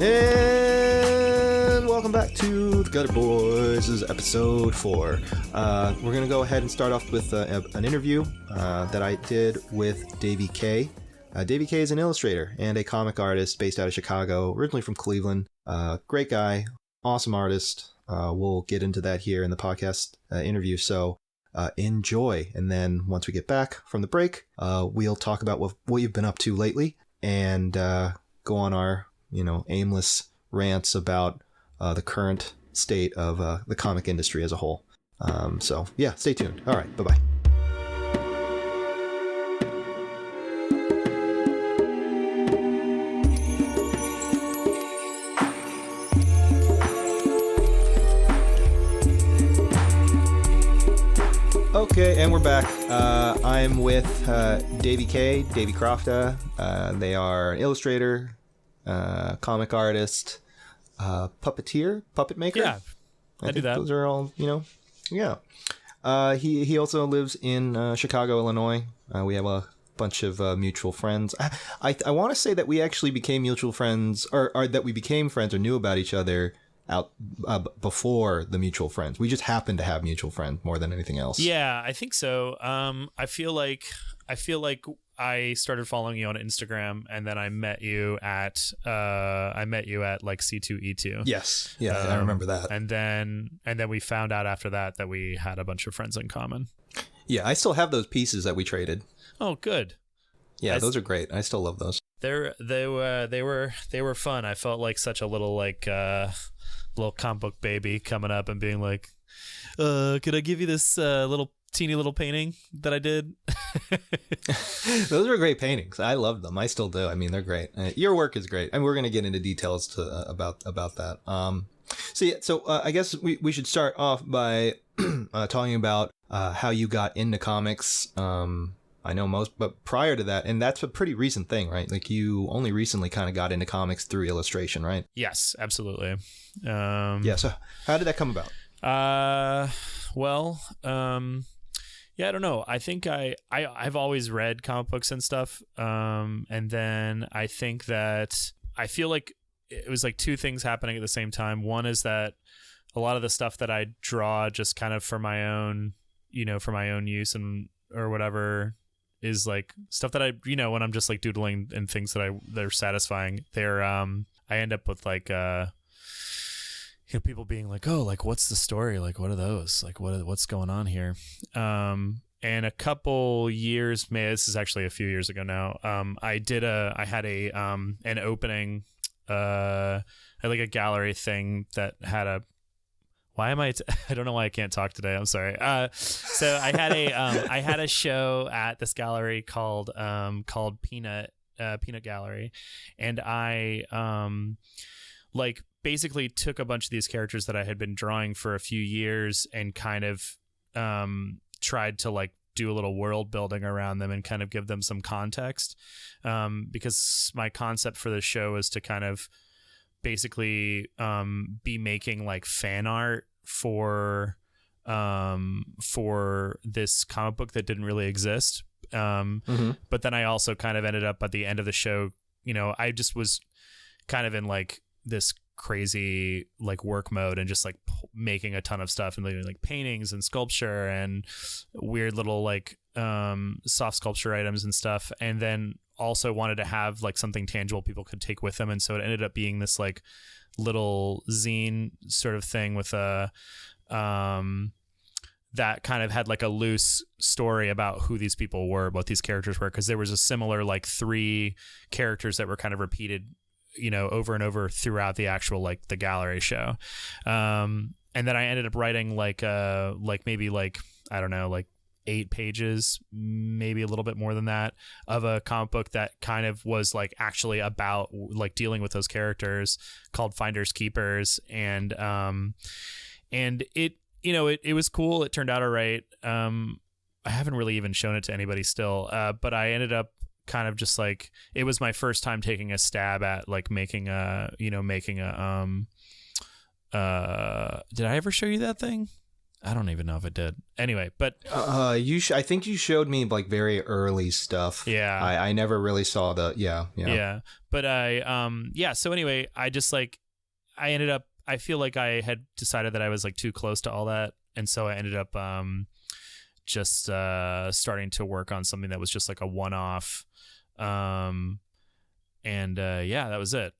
And welcome back to the Gutter Boys. This is episode 4. We're going to go ahead and start off with an interview that I did with Davey K. Davey K is an illustrator and a comic artist based out of Chicago, originally from Cleveland. Great guy, awesome artist. We'll get into that here in the podcast interview, so enjoy. And then once we get back from the break, we'll talk about what you've been up to lately and go on our aimless rants about the current state of the comic industry as a whole. So yeah, stay tuned. All right, bye-bye. Okay, and we're back. I'm with Davey K, Davey Crofta. They are an illustrator, comic artist, puppeteer, puppet maker. Yeah, I do that. Those are all, yeah. He also lives in Chicago, Illinois. We have a bunch of mutual friends. I want to say that we actually became mutual friends, or that we became friends or knew about each other out before the mutual friends. We just happened to have mutual friends more than anything else. Yeah, I think so. I feel like I started following you on Instagram, and then I met you at like C2E2. Yes. Yeah, I remember that. And then we found out after that we had a bunch of friends in common. Yeah, I still have those pieces that we traded. Oh, good. Yeah, those are great. I still love those. They were fun. I felt like such a little little comic book baby coming up and being like, could I give you this teeny little painting that I did? Those are great paintings. I love them. I still do. I mean, they're great. Your work is great, and we're going to get into details about that. So I guess we should start off by talking about how you got into comics. I know most, but prior to that, and that's a pretty recent thing, right? Like you only recently kind of got into comics through illustration, right? Yes, absolutely. Yeah. So how did that come about? Yeah, I don't know. I think I've always read comic books and stuff. And then I think that I feel like it was like two things happening at the same time. One is that a lot of the stuff that I draw just kind of for my own use and or whatever is like stuff that I, when I'm just like doodling and things that they're satisfying. I end up with like, people being like, oh, like, what's the story? Like, what are those? Like, what's going on here? And a couple years, this is actually a few years ago now. I had an opening, I had like a gallery thing that had a, why am I don't know why I can't talk today. I'm sorry. So I had a show at this gallery called Peanut Gallery. And I, basically took a bunch of these characters that I had been drawing for a few years and kind of tried to like do a little world building around them and kind of give them some context, because my concept for the show is to kind of basically be making like fan art for this comic book that didn't really exist. But then I also kind of ended up at the end of the show, I just was kind of in like this crazy like work mode and just like making a ton of stuff and like paintings and sculpture and weird little like soft sculpture items and stuff, and then also wanted to have like something tangible people could take with them, and so it ended up being this like little zine sort of thing with a that kind of had like a loose story about who these people were, what these characters were, because there was a similar like 3 characters that were kind of repeated over and over throughout the actual like the gallery show. And then I ended up writing like maybe like, I don't know, like 8 pages, maybe a little bit more than that, of a comic book that kind of was like actually about like dealing with those characters, called Finders Keepers. And it was cool. It turned out all right. I haven't really even shown it to anybody still. But I ended up kind of just like, it was my first time taking a stab at like making a did I ever show you that thing? I don't even know if it did. Anyway, but I think you showed me like very early stuff. Yeah. I never really saw the Yeah. But so anyway, I just like I feel like I had decided that I was like too close to all that, and so I ended up just starting to work on something that was just like a one-off, and that was it.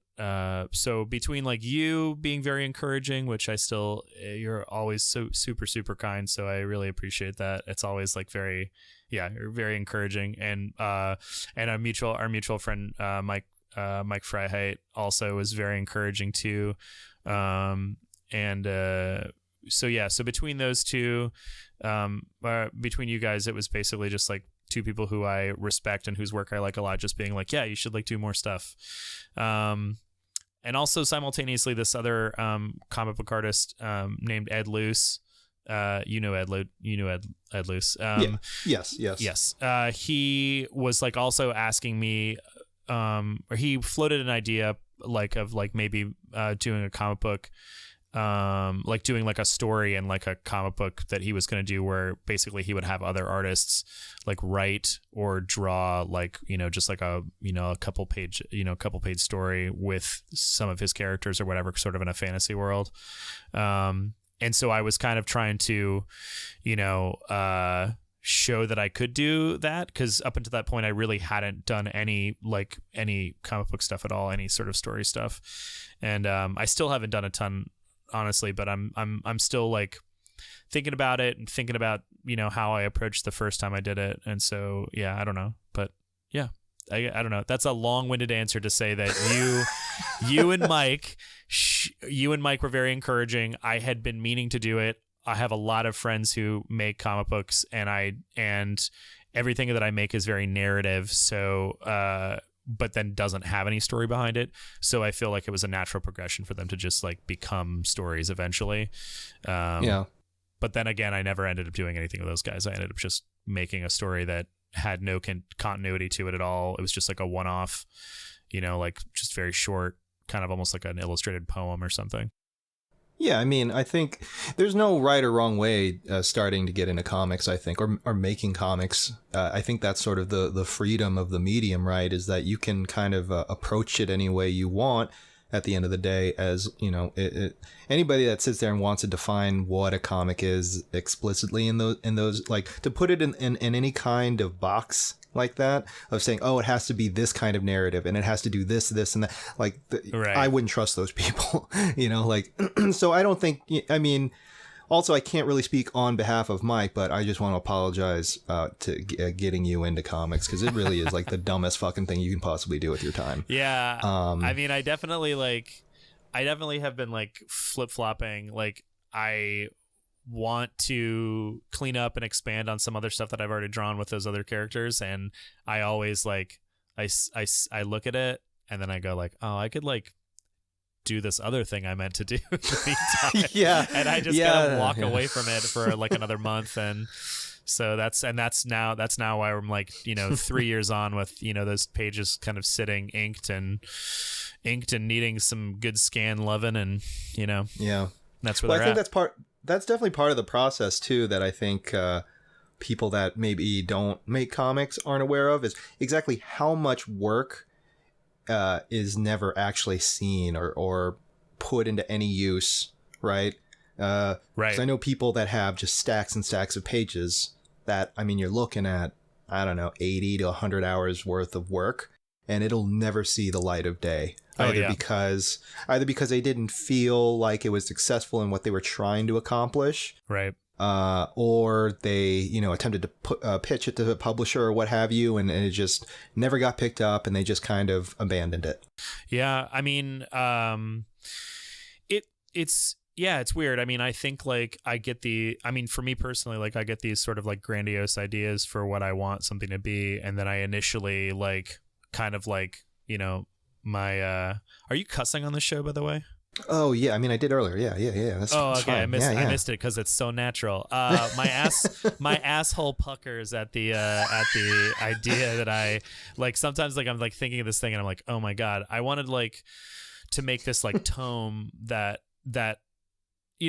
So between like you being very encouraging, which I still, you're always so super, super kind. So I really appreciate that. It's always like you're very encouraging. And our mutual friend, Mike Freiheit also was very encouraging too. So between those two, between you guys, it was basically just like two people who I respect and whose work I like a lot, just being like, yeah, you should like do more stuff. And also simultaneously, this other comic book artist named Ed Luce. You know Ed Luce. Yes. He was like also asking me, or he floated an idea like of like maybe doing a comic book, like doing like a story and like a comic book that he was going to do where basically he would have other artists like write or draw like, just like a couple page story with some of his characters or whatever, sort of in a fantasy world. And so I was kind of trying to, show that I could do that, because up until that point I really hadn't done any comic book stuff at all, any sort of story stuff. And I still haven't done a ton, honestly, but I'm still like thinking about it and thinking about how I approached the first time I did it. And so I don't know, but I don't know. That's a long-winded answer to say that you and Mike were very encouraging. I had been meaning to do it. I have a lot of friends who make comic books, and everything that I make is very narrative. So but then doesn't have any story behind it. So I feel like it was a natural progression for them to just like become stories eventually. But then again, I never ended up doing anything with those guys. I ended up just making a story that had no continuity to it at all. It was just like a one-off, like just very short, kind of almost like an illustrated poem or something. Yeah, I mean, I think there's no right or wrong way starting to get into comics, I think, or making comics. I think that's sort of the freedom of the medium, right, is that you can kind of approach it any way you want at the end of the day. As, anybody that sits there and wants to define what a comic is explicitly in those like, to put it in any kind of box like that of saying, oh, it has to be this kind of narrative and it has to do this and that, like right. I wouldn't trust those people, so I don't think, I mean, also I can't really speak on behalf of Mike, but I just want to apologize to getting you into comics, because it really is like the dumbest fucking thing you can possibly do with your time. Yeah. I mean, I definitely have been like flip-flopping. Like, I want to clean up and expand on some other stuff that I've already drawn with those other characters, and I always like I look at it and then I go like, oh, I could like do this other thing I meant to do in the meantime. And I just kind of walk away from it for like another month. And so that's now why I'm like, 3 years on with, those pages kind of sitting inked and needing some good scan loving, and that's where I think that's definitely part of the process too, that I think people that maybe don't make comics aren't aware of, is exactly how much work is never actually seen or put into any use, right? Right. 'Cause I know people that have just stacks and stacks of pages that, I mean, you're looking at, I don't know, 80 to 100 hours worth of work, and it'll never see the light of day. Either because they didn't feel like it was successful in what they were trying to accomplish, right? Or they, attempted to pitch it to the publisher or what have you, and it just never got picked up, and they just kind of abandoned it. Yeah, I mean, it's weird. I mean, I think like for me personally, like I get these sort of like grandiose ideas for what I want something to be, and then I initially like kind of like, my are you cussing on this show, by the way? Oh yeah, I mean, I did earlier. Yeah. That's okay. fine. I missed it because it's so natural. My asshole puckers at the idea that I like. Sometimes like I'm like thinking of this thing and I'm like, oh my god, I wanted like to make this like tome that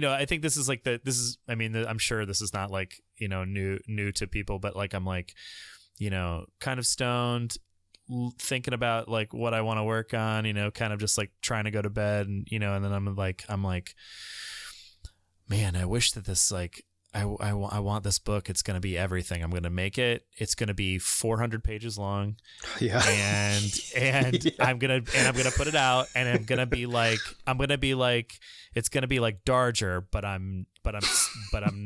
I think this is like I'm sure this is not like, new to people, but like, I'm like, kind of stoned, thinking about like what I want to work on, kind of just like trying to go to bed, and, and then I'm like, man, I wish that this, like, I want this book. It's going to be everything. I'm going to make it. It's going to be 400 pages long. Yeah. And Yeah. I'm going to put it out, and it's going to be like Darger, but I'm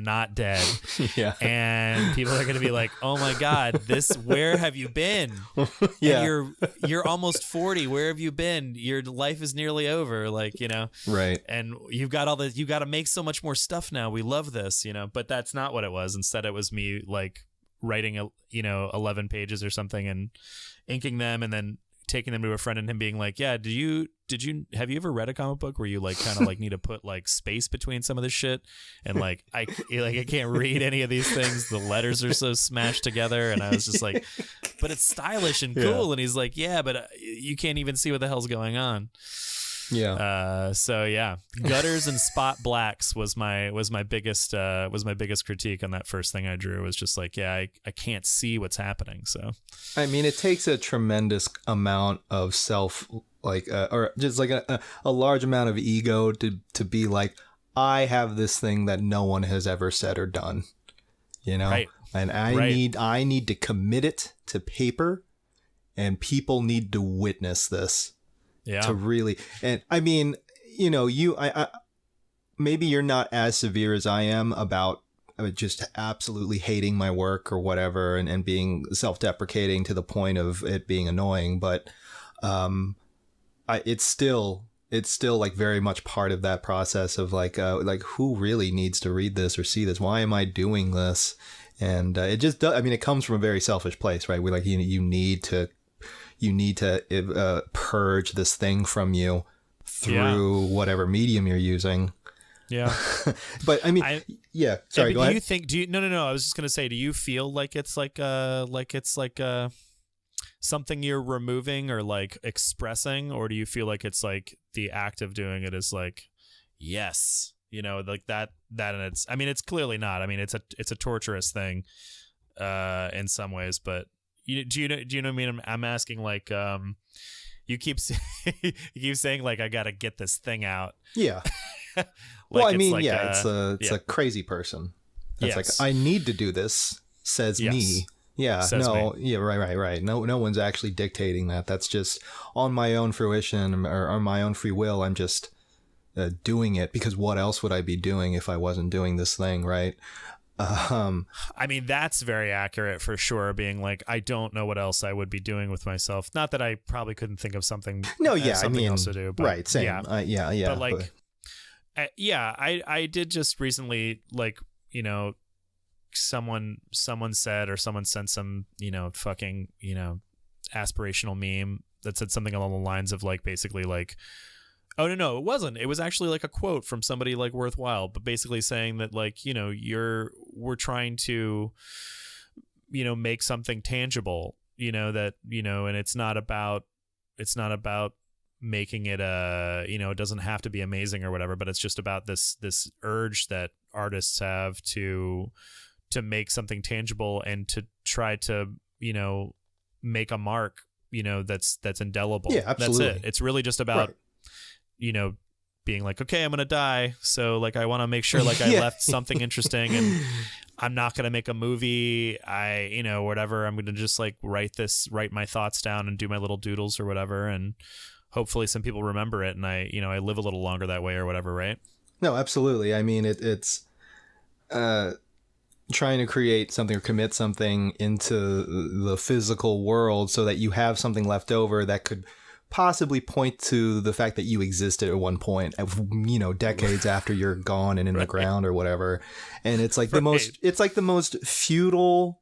not dead. Yeah. And people are going to be like, "Oh my God, where have you been? Yeah. And you're almost 40. Where have you been? Your life is nearly over." Like, Right. and you got to make so much more stuff now. We love this, but that's not what it was. Instead, it was me like writing 11 pages or something and inking them, and then taking them to a friend and him being like, "Yeah, have you ever read a comic book where you like kind of like need to put like space between some of this shit?" And like I can't read any of these things. The letters are so smashed together. And I was just like, "But it's stylish and cool." Yeah. And he's like, "Yeah, but you can't even see what the hell's going on." Yeah. So yeah, gutters and spot blacks was my biggest critique on that first thing I drew. Was just like, yeah, I can't see what's happening. So I mean, it takes a tremendous amount of self, like, or just like a large amount of ego to be like, I have this thing that no one has ever said or done, Right. And I need to commit it to paper, and people need to witness this. yeah, To really, and I mean, I maybe you're not as severe as I am about just absolutely hating my work or whatever, and being self-deprecating to the point of it being annoying, but it's still like very much part of that process of like who really needs to read this or see this? Why am I doing this? And it just does. I mean, it comes from a very selfish place, right? We like, you need to purge this thing from you through whatever medium you're using. Yeah. But I mean, sorry, go ahead. No, I was just going to say, do you feel like it's like something you're removing or like expressing, or do you feel like it's like the act of doing it is like, yes, like that, and it's clearly not. I mean, it's a torturous thing, in some ways, but do you know what I mean? I'm asking, like, you keep saying like, I got to get this thing out. Yeah. Like, well, I mean, like, it's a crazy person. It's like, I need to do this, says me. Yeah. Says no. me. Yeah. Right. No one's actually dictating that. That's just on my own fruition or on my own free will. I'm just doing it because what else would I be doing if I wasn't doing this thing? Right. I mean, that's very accurate for sure. Being like, I don't know what else I would be doing with myself. Not that I probably couldn't think of something. Something else to do. But, right. Same. Yeah. But like, I did just recently, like, someone said, or someone sent some, fucking, aspirational meme that said something along the lines of like, basically like, oh, no, it wasn't. It was actually like a quote from somebody like worthwhile, but basically saying that like, we're trying to, make something tangible, that, and it's not about making it it doesn't have to be amazing or whatever, but it's just about this urge that artists have to make something tangible and to try to, make a mark, that's indelible. Yeah, absolutely. That's it. It's really just about, being like, okay, I'm going to die. So like, I want to make sure like I left something interesting, and I'm not going to make a movie. Whatever. I'm going to just like write my thoughts down and do my little doodles or whatever. And hopefully some people remember it, and I live a little longer that way or whatever. Right. No, absolutely. I mean, it's trying to create something or commit something into the physical world so that you have something left over that could possibly point to the fact that you existed at one point, decades after you're gone and in the ground or whatever. And it's like the most futile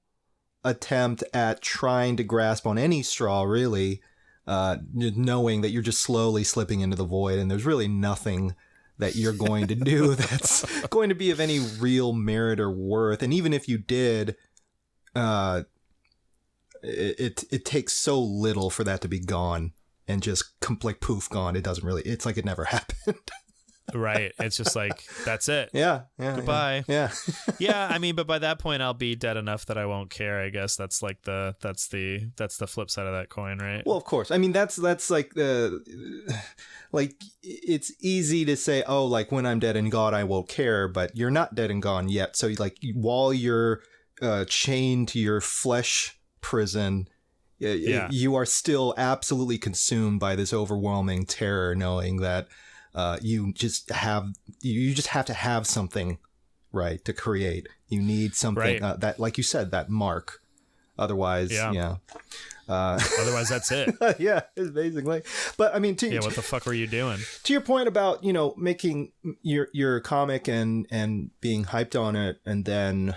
attempt at trying to grasp on any straw, really, knowing that you're just slowly slipping into the void, and there's really nothing that you're going to do that's going to be of any real merit or worth. And even if you did, it takes so little for that to be gone and just like poof, gone. It doesn't really, it's like it never happened. Right. It's just like, that's it. Yeah. Goodbye. Yeah. Yeah. I mean, but by that point I'll be dead enough that I won't care. I guess that's like that's the flip side of that coin, right? Well, of course. I mean, that's like like it's easy to say, oh, like when I'm dead and gone, I won't care, but you're not dead and gone yet. So like while you're chained to your flesh prison, you are still absolutely consumed by this overwhelming terror, knowing that you just have to have something, right, to create. You need something that, like you said, that mark. Otherwise, otherwise that's it. Yeah, it's basically. But I mean, what the fuck were you doing? To your point about, making your comic and being hyped on it, and then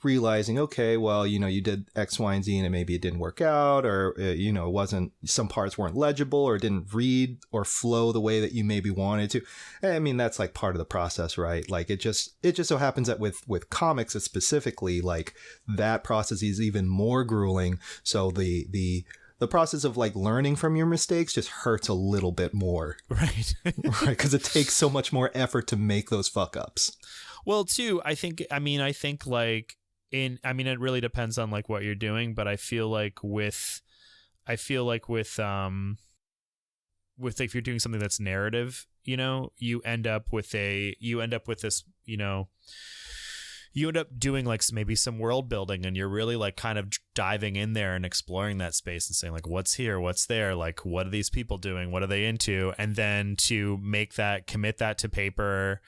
realizing, okay, well, you did X, Y, and Z, and maybe it didn't work out, or it wasn't, some parts weren't legible, or didn't read or flow the way that you maybe wanted to. I mean, that's like part of the process, right? Like it just so happens that with comics specifically, like that process is even more grueling. So the process of like learning from your mistakes just hurts a little bit more. Right. Right. Because it takes so much more effort to make those fuck ups. Well, too, I think like, it really depends on like what you're doing, but I feel like with if you're doing something that's narrative, you end up with this, you end up doing like maybe some world building, and you're really like kind of diving in there and exploring that space and saying like, what's here, what's there, like what are these people doing, what are they into, and then to commit that to paper,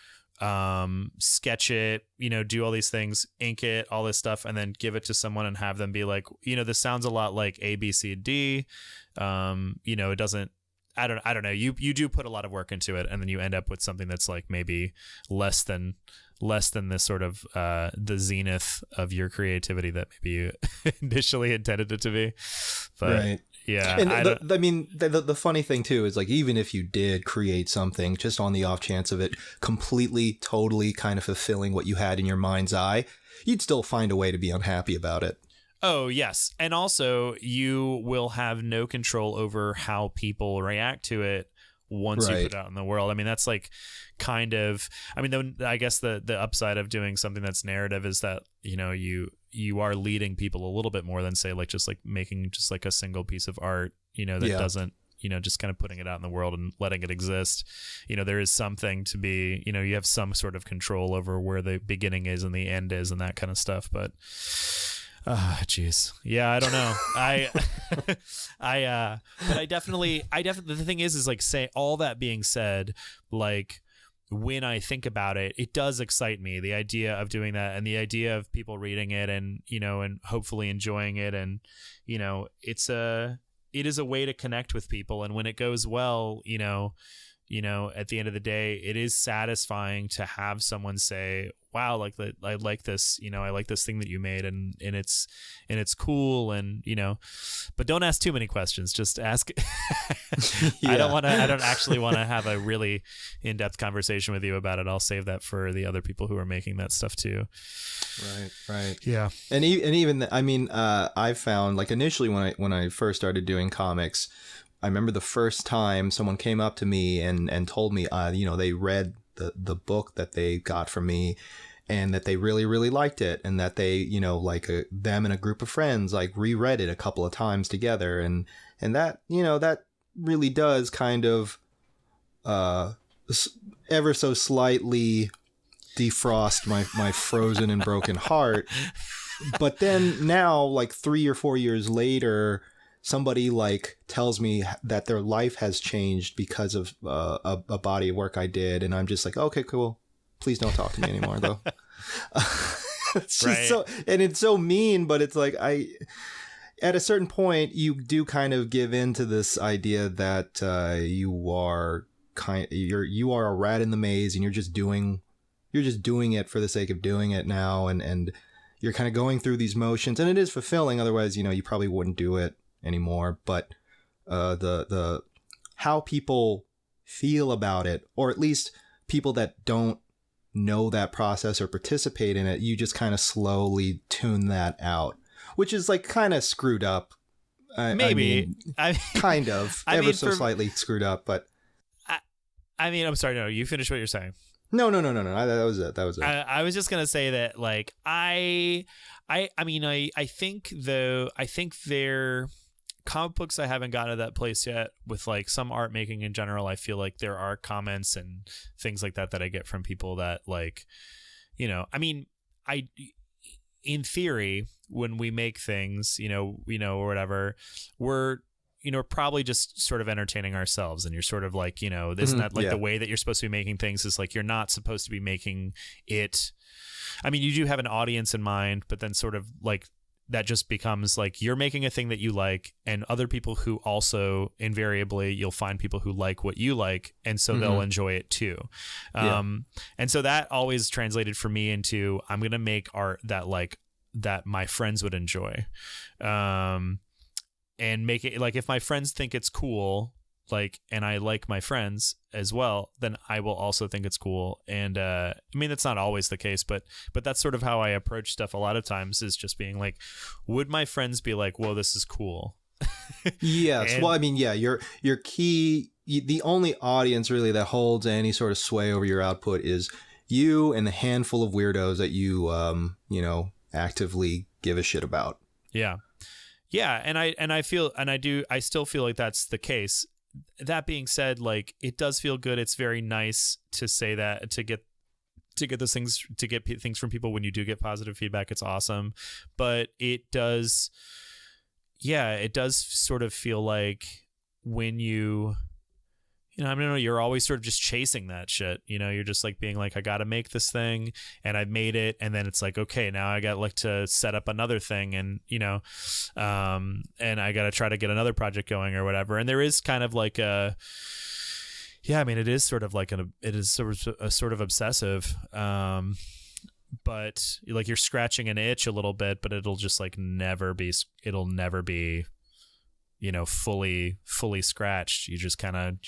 sketch it, do all these things, ink it, all this stuff, and then give it to someone and have them be like, this sounds a lot like A, B, C, D. It doesn't, I don't know. You do put a lot of work into it, and then you end up with something that's like maybe less than this sort of the zenith of your creativity that maybe you initially intended it to be. But right. Yeah. And the funny thing too is like, even if you did create something just on the off chance of it completely, totally kind of fulfilling what you had in your mind's eye, you'd still find a way to be unhappy about it. Oh, yes. And also you will have no control over how people react to it once you put it out in the world. I mean, that's like kind of, I guess the upside of doing something that's narrative is that, you are leading people a little bit more than say like just like making just like a single piece of art, that doesn't, just kind of putting it out in the world and letting it exist. There is something to be, you have some sort of control over where the beginning is and the end is and that kind of stuff. But geez. Yeah, I don't know. But I definitely, the thing is like, say all that being said, like when I think about it, it does excite me. The idea of doing that and the idea of people reading it and, and hopefully enjoying it. And, it is a way to connect with people. And when it goes well, at the end of the day, it is satisfying to have someone say, wow, like I like this, I like this thing that you made and it's cool. And, but don't ask too many questions. Just ask. I don't actually want to have a really in-depth conversation with you about it. I'll save that for the other people who are making that stuff too. Right. Yeah. And even, I found like initially when I first started doing comics, I remember the first time someone came up to me and told me, they read the book that they got from me and that they really, really liked it. And that they, them and a group of friends, like reread it a couple of times together. And that, that really does kind of, ever so slightly defrost my frozen and broken heart. But then now, like 3 or 4 years later, somebody like tells me that their life has changed because of a body of work I did. And I'm just like, okay, cool. Please don't talk to me anymore though. It's just so, and it's so mean, but it's like, at a certain point you do kind of give in to this idea that you are a rat in the maze and you're just doing it for the sake of doing it now. And you're kind of going through these motions and it is fulfilling. Otherwise, you probably wouldn't do it anymore. But the how people feel about it, or at least people that don't know that process or participate in it, you just kind of slowly tune that out, which is like kind of screwed up. Kind of ever so slightly screwed up, but I mean, I'm sorry. No, you finish what you're saying. No. That was it. That was it. I was just gonna say that, like, I mean, I think they're comic books. I haven't gotten to that place yet with like some art making in general. I feel like there are comments and things like that I get from people that, like, you know, I mean, in theory, when we make things, or whatever, we're, probably just sort of entertaining ourselves. And you're sort of like, isn't that like the way that you're supposed to be making things is like, you're not supposed to be making it. I mean, you do have an audience in mind, but then sort of like that just becomes like you're making a thing that you like, and other people who also invariably you'll find people who like what you like. And so they'll enjoy it too. And so that always translated for me into, I'm going to make art that my friends would enjoy. And make it like, if my friends think it's cool, like, and I like my friends as well, then I will also think it's cool. And I mean, that's not always the case, but that's sort of how I approach stuff a lot of times, is just being like, would my friends be like, whoa, this is cool? Yes. And, well, I mean, yeah, your key, the only audience really that holds any sort of sway over your output is you and the handful of weirdos that you, actively give a shit about. Yeah. Yeah. I still feel like that's the case. That being said, like, it does feel good. It's very nice to say that, to get those things, to get things from people when you do get positive feedback. It's awesome. But it does sort of feel like when I don't know, you're always sort of just chasing that shit. You're just like being like, I got to make this thing, and I've made it. And then it's like, okay, now I got like to set up another thing, and, and I got to try to get another project going or whatever. And there is kind of like it is sort of like it is sort of obsessive. But like you're scratching an itch a little bit, but it'll just like never be fully scratched. You're just kind of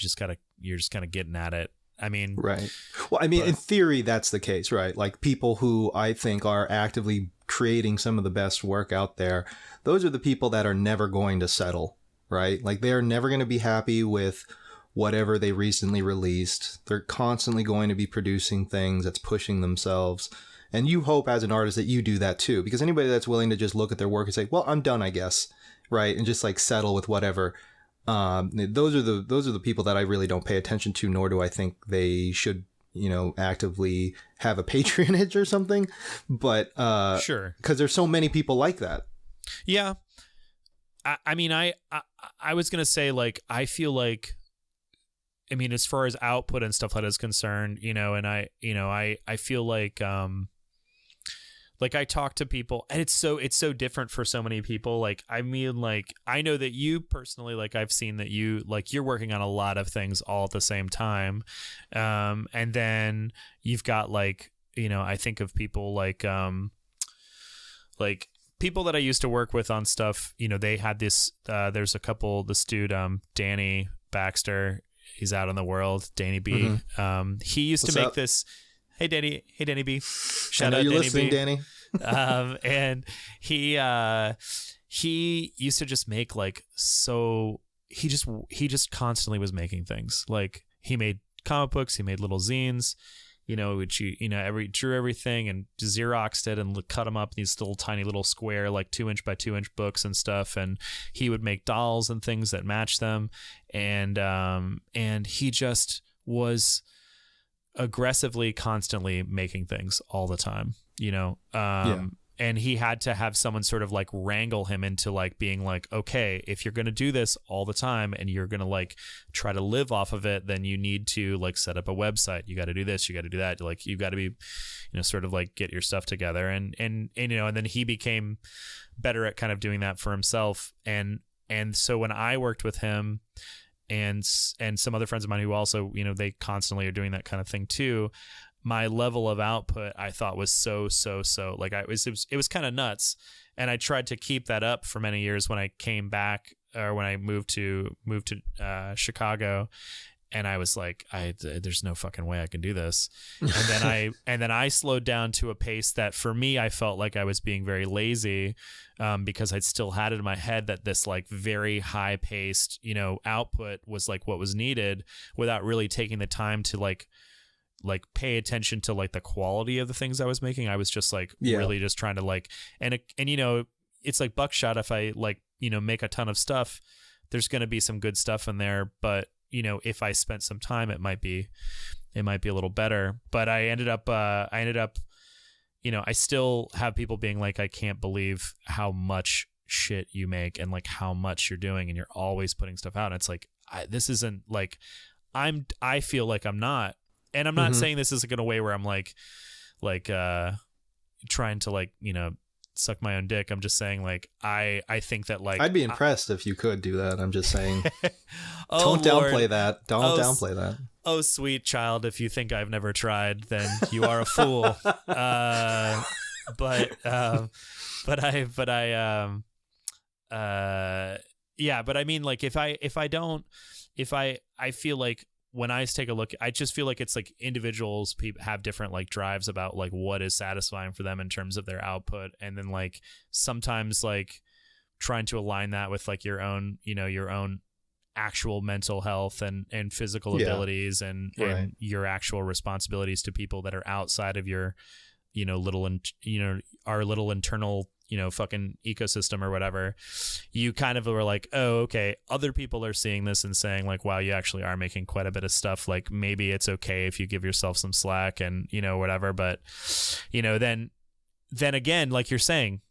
getting at it. I mean, right. Well, I mean, in theory, that's the case, right? Like people who I think are actively creating some of the best work out there, those are the people that are never going to settle, right? Like they're never going to be happy with whatever they recently released. They're constantly going to be producing things that's pushing themselves. And you hope as an artist that you do that too, because anybody that's willing to just look at their work and say, well, I'm done, I guess. Right. And just like settle with whatever. Those are the people that I really don't pay attention to, nor do I think they should, actively have a patronage or something. But sure, because there's so many people like that. Yeah. I mean, I was going to say, like, I feel like, I mean, as far as output and stuff like that is concerned, and I feel like I talk to people, and it's so different for so many people. Like, I mean, like, I know that you personally, like, I've seen that you're working on a lot of things all at the same time. And then you've got like, I think of people like people that I used to work with on stuff, they had this, there's a couple, this dude, Danny Baxter, he's out in the world, Danny B. Mm-hmm. He used to make this. Hey Danny B. Shout out, you're Danny listening, B. Danny. And he used to just make like, so he just constantly was making things. Like he made comic books, he made little zines, which drew everything and Xeroxed it and cut them up in these little tiny little square, like 2-inch by 2-inch books and stuff. And he would make dolls and things that matched them. And he just was aggressively, constantly making things all the time, and he had to have someone sort of like wrangle him into like being like, okay, if you're going to do this all the time and you're going to like try to live off of it, then you need to like set up a website. You got to do this, you got to do that. Like, you've got to be, sort of like get your stuff together. And then he became better at kind of doing that for himself. And so when I worked with him, and some other friends of mine who also, they constantly are doing that kind of thing too, my level of output I thought was so like it was kind of nuts. And I tried to keep that up for many years when I came back, or when I moved to Chicago. and I was like, there's no fucking way I can do this. And then I slowed down to a pace that for me, I felt like I was being very lazy, because I'd still had it in my head that this like very high paced, output was like what was needed, without really taking the time to like pay attention to like the quality of the things I was making. I was just like really just trying to like, and it's like buckshot. If I like, make a ton of stuff, there's going to be some good stuff in there, but if I spent some time, it might be a little better. But I ended up, I still have people being like, I can't believe how much shit you make and like how much you're doing, and you're always putting stuff out. And it's like, this isn't like, I feel like I'm not, and I'm not saying this is in a way where I'm like trying to like, suck my own dick. I'm just saying like, I think that like, I'd be impressed if you could do that. I'm just saying, don't downplay that. Don't downplay that. Oh, sweet child. If you think I've never tried, then you are a fool. But I mean, like I feel like when I take a look, I just feel like it's like individuals have different like drives about like what is satisfying for them in terms of their output. And then like sometimes like trying to align that with like your own actual mental health and physical abilities and your actual responsibilities to people that are outside of your, our little internal, fucking ecosystem or whatever. You kind of were like, oh, okay, other people are seeing this and saying like, wow, you actually are making quite a bit of stuff. Like maybe it's okay if you give yourself some slack and, whatever. But, then again, like you're saying,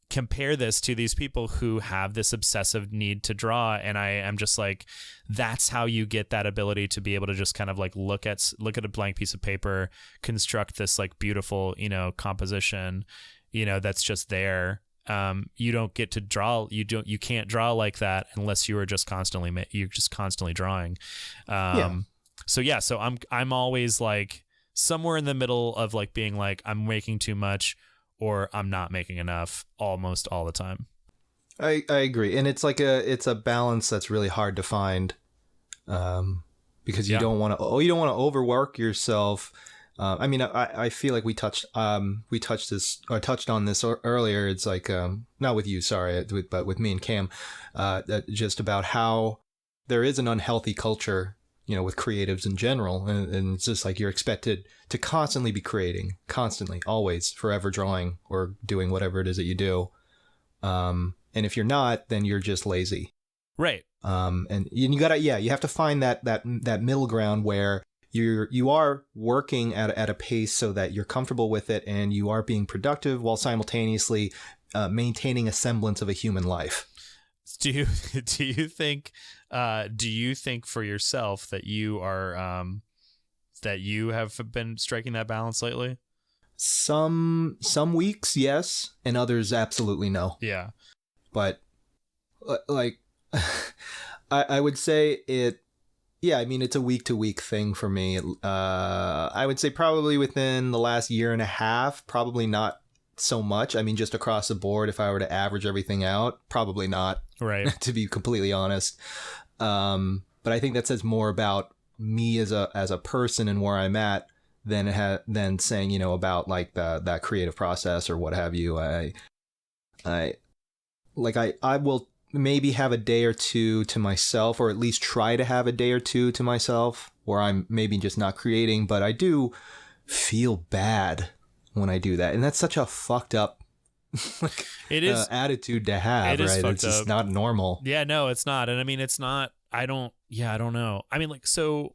compare this to these people who have this obsessive need to draw. And I am just like, that's how you get that ability to be able to just kind of like look at a blank piece of paper, construct this like beautiful, composition, that's just there. You don't get to draw. You can't draw like that unless you are just constantly drawing. So I'm always like somewhere in the middle of like being like, I'm making too much or I'm not making enough almost all the time. I agree. And it's like it's a balance that's really hard to find. Because you don't want to overwork yourself. I mean, I feel like we touched on this earlier. It's like, not with you, sorry, but with me and Cam, just about how there is an unhealthy culture, with creatives in general. And it's just like you're expected to constantly be creating, constantly, always, forever drawing or doing whatever it is that you do. And if you're not, then you're just lazy. Right. And you have to find that middle ground where you are working at a pace so that you're comfortable with it and you are being productive while simultaneously maintaining a semblance of a human life. Do you think for yourself that you are that you have been striking that balance lately? Some weeks, yes, and others absolutely no. Yeah. But like I would say it. Yeah, I mean, it's a week-to-week thing for me. I would say probably within the last year and a half, probably not so much. I mean, just across the board, if I were to average everything out, probably not. Right. To be completely honest. But I think that says more about me as a person and where I'm at than saying, about like that creative process or what have you. I will maybe have a day or two to myself, or at least try to have a day or two to myself where I'm maybe just not creating, but I do feel bad when I do that. And that's such a fucked up attitude to have, right? It's just not normal. Yeah, no, it's not. And I mean, it's not, I don't know. I mean, like, so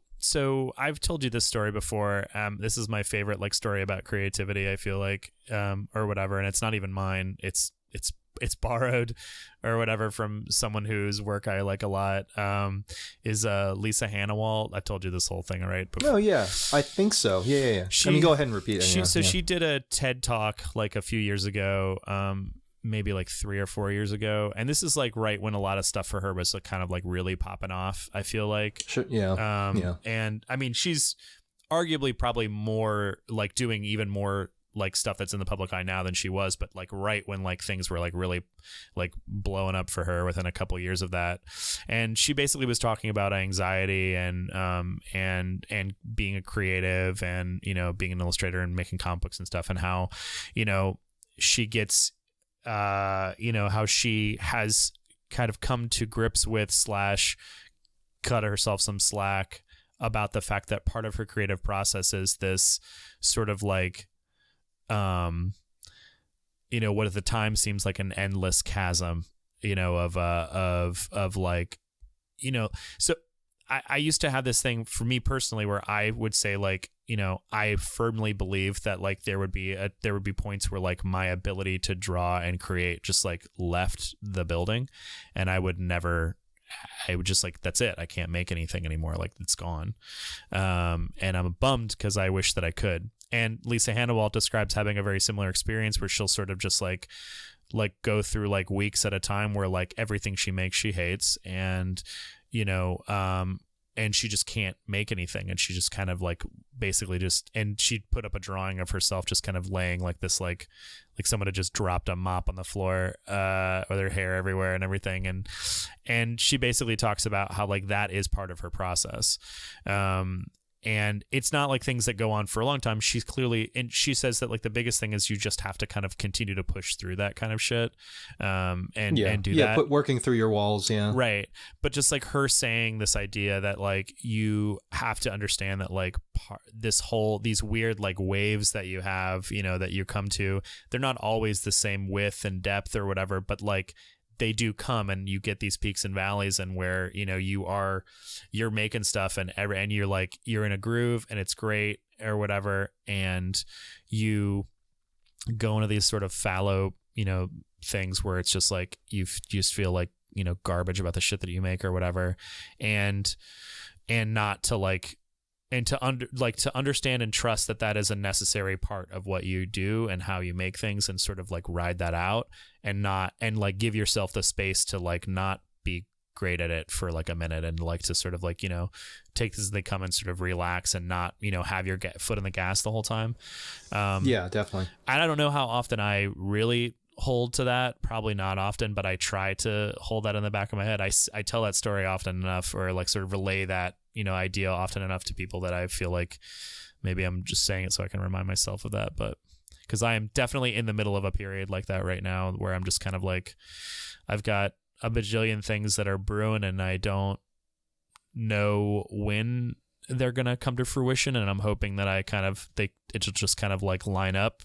I've told you this story before. This is my favorite like story about creativity, I feel like, or whatever. And it's not even mine. It's borrowed or whatever from someone whose work I like a lot, is Lisa Hannawalt. I've told you this whole thing, all right? Oh, yeah. I think so. Yeah. Go ahead and repeat it. She did a TED Talk like a few years ago, maybe like 3 or 4 years ago. And this is like right when a lot of stuff for her was like kind of like really popping off, I feel like. Sure, yeah. And I mean, she's arguably probably more like doing even more like stuff that's in the public eye now than she was, but like right when like things were like really like blowing up for her within a couple of years of that. And she basically was talking about anxiety and being a creative and, you know, being an illustrator and making comic books and stuff, and how, you know, she gets, you know, how she has kind of come to grips with / cut herself some slack about the fact that part of her creative process is this sort of like, you know, what at the time seems like an endless chasm, you know, of like, you know, so I used to have this thing for me personally where I would say like, you know, I firmly believe that like there would be points where like my ability to draw and create just like left the building, and I would just like, that's it. I can't make anything anymore. Like it's gone. And I'm bummed because I wish that I could. And Lisa Hannawalt describes having a very similar experience where she'll sort of just like go through like weeks at a time where like everything she makes, she hates. And, you know, and she just can't make anything. And she just kind of like basically just, and she'd put up a drawing of herself just kind of laying like this, like someone had just dropped a mop on the floor, with her hair everywhere and everything. And she basically talks about how like that is part of her process. And it's not like things that go on for a long time. She's clearly, and she says that like the biggest thing is you just have to kind of continue to push through that kind of shit, and do that. Working through your walls. Yeah. Right. But just like her saying this idea that like you have to understand that like these weird like waves that you have, you know, that you come to, they're not always the same width and depth or whatever, but like they do come, and you get these peaks and valleys, and where, you know, you're making stuff and you're like, you're in a groove and it's great or whatever. And you go into these sort of fallow, you know, things where it's just like, you just feel like, you know, garbage about the shit that you make or whatever. And not to like, and to understand and trust that that is a necessary part of what you do and how you make things, and sort of like ride that out, and like give yourself the space to like not be great at it for like a minute, and like to sort of like, you know, take this as they come and sort of relax and not, you know, have your foot on the gas the whole time. Yeah, definitely. I don't know how often I really hold to that, probably not often, but I try to hold that in the back of my head. I tell that story often enough, or like sort of relay that, you know, idea often enough to people that I feel like maybe I'm just saying it so I can remind myself of that. But because I am definitely in the middle of a period like that right now, where I'm just kind of like, I've got a bajillion things that are brewing, and I don't know when they're gonna come to fruition, and I'm hoping that it'll just kind of like line up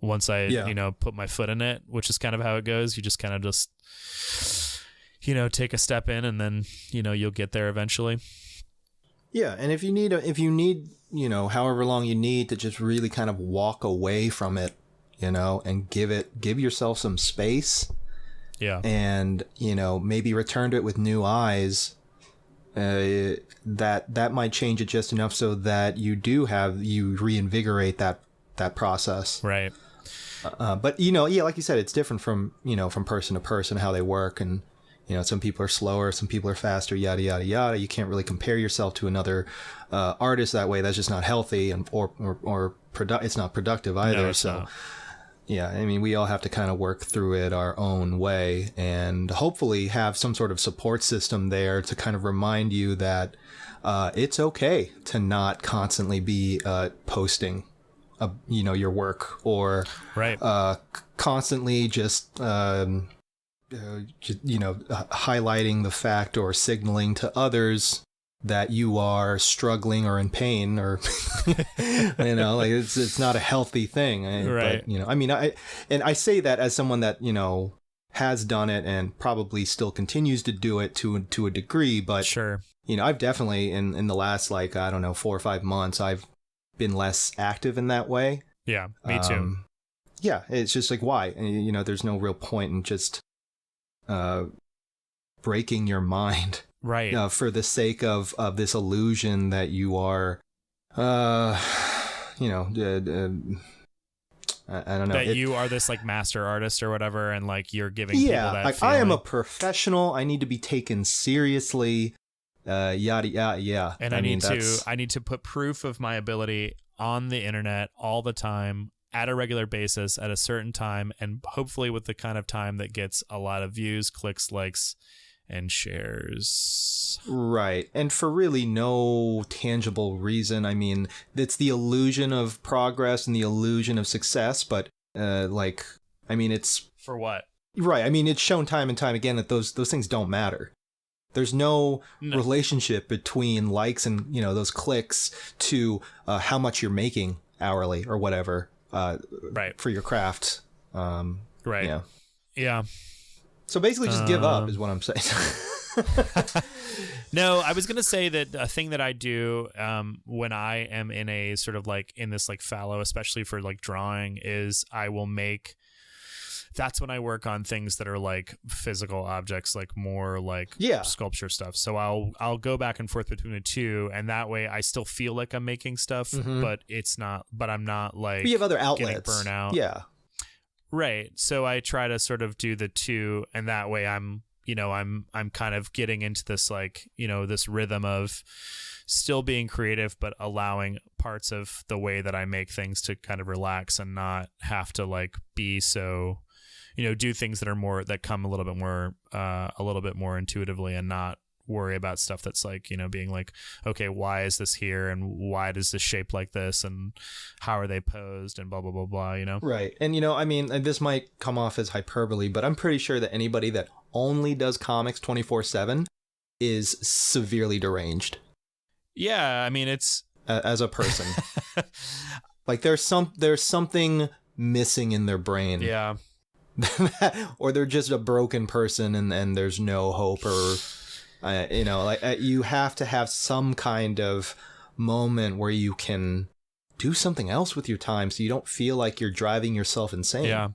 once I, you know, put my foot in it, which is kind of how it goes. You just kind of just, you know, take a step in, and then, you know, you'll get there eventually. Yeah. And if you need, you know, however long you need to just really kind of walk away from it, you know, and give yourself some space. Yeah. And, you know, maybe return to it with new eyes, that might change it just enough so that you reinvigorate that process. Right. But, you know, yeah, like you said, it's different from person to person, how they work. And, you know, some people are slower, some people are faster, yada, yada, yada. You can't really compare yourself to another artist that way. That's just not healthy, and it's not productive either. No, so, not. Yeah, I mean, we all have to kind of work through it our own way, and hopefully have some sort of support system there to kind of remind you that it's okay to not constantly be posting you know, your work, or constantly just you know, highlighting the fact or signaling to others that you are struggling or in pain, or you know, like it's not a healthy thing. Right. But, you know, I mean, I say that as someone that, you know, has done it and probably still continues to do it to a degree, but sure, you know, I've definitely in the last, like, I don't know, 4 or 5 months, I've been less active in that way. Yeah, me too. Yeah, it's just like, why? You know, there's no real point in just breaking your mind, right? For the sake of this illusion that you are, you know, I don't know, that you are this like master artist or whatever, and like you're giving people that like feeling. I am a professional. I need to be taken seriously. Yada yada. Yeah, and I need to put proof of my ability on the internet all the time, at a regular basis at a certain time, and hopefully with the kind of time that gets a lot of views, clicks, likes, and shares. Right. And for really no tangible reason. I mean, it's the illusion of progress and the illusion of success, but it's For what? right. I mean, it's shown time and time again that those things don't matter. There's no relationship between likes and, those clicks to how much you're making hourly or whatever for your craft. Right. Yeah. So basically just give up is what I'm saying. No, I was going to say that a thing that I do when I am in a sort of like in this like fallow, especially for like drawing, is I will make... That's when I work on things that are like physical objects, like more like sculpture stuff. So I'll go back and forth between the two, and that way I still feel like I'm making stuff, but I'm not like but you have other outlets. Getting burnout. Yeah. Right. So I try to sort of do the two, and that way I'm kind of getting into this like, this rhythm of still being creative, but allowing parts of the way that I make things to kind of relax and not have to like be so, do things that come a little bit more intuitively, and not worry about stuff that's like, being like, okay, why is this here, and why does this shape like this, and how are they posed, and blah blah blah blah. Right. And I mean, this might come off as hyperbole, but I'm pretty sure that anybody that only does comics 24/7 is severely deranged. Yeah, I mean, it's as a person. Like there's something missing in their brain. Yeah. Or they're just a broken person, and there's no hope, or you have to have some kind of moment where you can do something else with your time, so you don't feel like you're driving yourself insane. Yeah.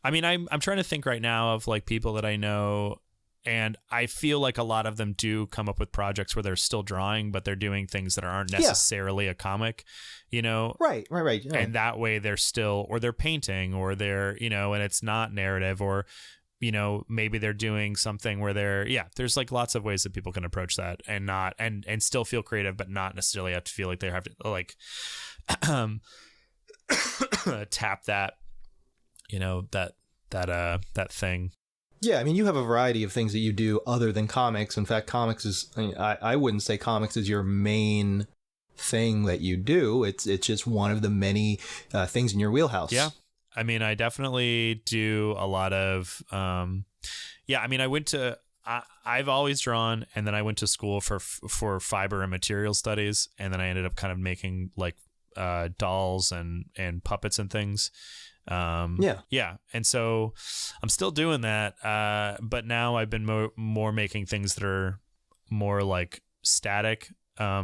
I mean, I'm trying to think right now of like people that I know, and I feel like a lot of them do come up with projects where they're still drawing, but they're doing things that aren't necessarily a comic, Right. Yeah. And that way they're still, or they're painting, or they're, and it's not narrative, or, maybe they're doing something where there's like lots of ways that people can approach that and not, and still feel creative, but not necessarily have to feel like they have to like, tap that, that thing. Yeah, I mean, you have a variety of things that you do other than comics. In fact, I wouldn't say comics is your main thing that you do. It's just one of the many things in your wheelhouse. Yeah. I mean, I definitely do a lot of, I mean, I've always drawn, and then I went to school for fiber and material studies. And then I ended up kind of making like dolls and puppets and things. And so I'm still doing that, but now I've been more making things that are more like static,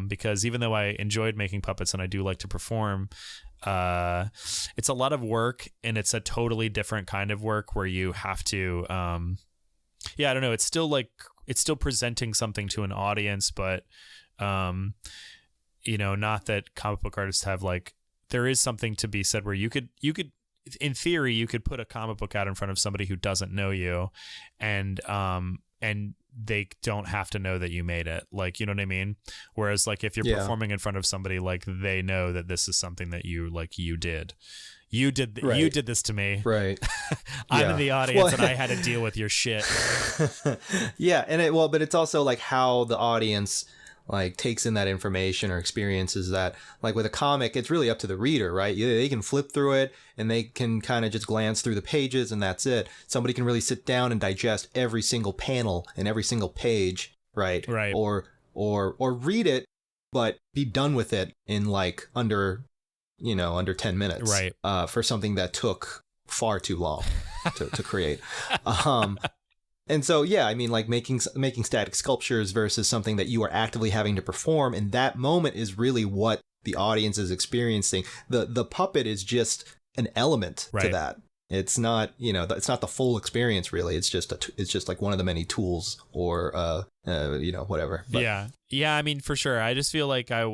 because even though I enjoyed making puppets and I do like to perform, it's a lot of work, and it's a totally different kind of work where you have to I don't know, it's still presenting something to an audience, but not that comic book artists have like, there is something to be said where you could in theory, you could put a comic book out in front of somebody who doesn't know you, and they don't have to know that you made it. Like, you know what I mean? Whereas like if you're performing in front of somebody, like they know that this is something that you did. You did this to me. Right. I'm in the audience and I had to deal with your shit. Yeah. And but it's also like how the audience like takes in that information or experiences that. Like with a comic, it's really up to the reader, right? They can flip through it and they can kind of just glance through the pages, and that's it. Somebody can really sit down and digest every single panel and every single page, right? Right. Or read it, but be done with it in like under 10 minutes, right? For something that took far too long to create. And so, yeah, I mean, like making static sculptures versus something that you are actively having to perform in that moment is really what the audience is experiencing. The puppet is just an element to that. It's not, it's not the full experience really. It's just like one of the many tools or, whatever. But, yeah. I mean, for sure. I just feel like I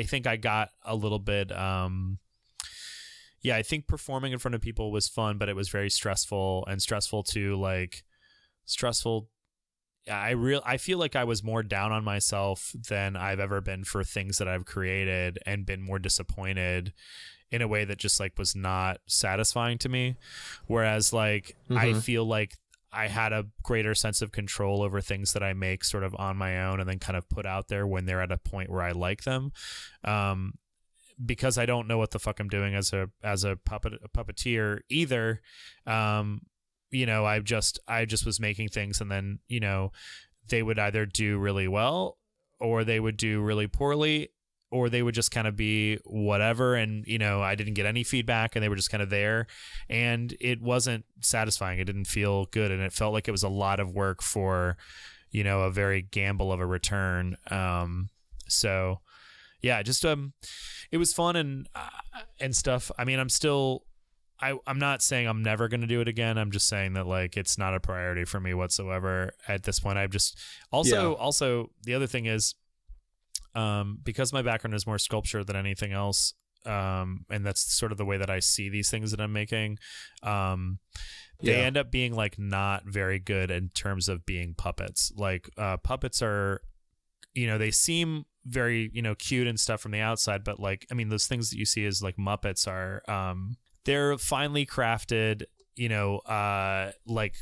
think I got a little bit, I think performing in front of people was fun, but it was very stressful. I feel like I was more down on myself than I've ever been for things that I've created, and been more disappointed in a way that just like was not satisfying to me. Whereas like I feel like I had a greater sense of control over things that I make sort of on my own and then kind of put out there when they're at a point where I like them. Because I don't know what the fuck I'm doing as a puppeteer either. You know, I just was making things, and then, you know, they would either do really well or they would do really poorly, or they would just kind of be whatever. And, you know, I didn't get any feedback and they were just kind of there, and it wasn't satisfying. It didn't feel good. And it felt like it was a lot of work for, you know, a very gamble of a return. So yeah, just, it was fun and stuff. I mean, I'm not saying I'm never going to do it again. I'm just saying that like, it's not a priority for me whatsoever at this point. I've just also the other thing is, because my background is more sculpture than anything else. And that's sort of the way that I see these things that I'm making. They end up being like not very good in terms of being puppets. Like, puppets are, you know, they seem very, you know, cute and stuff from the outside, but like, I mean, those things that you see as like Muppets are, they're finely crafted, you know, like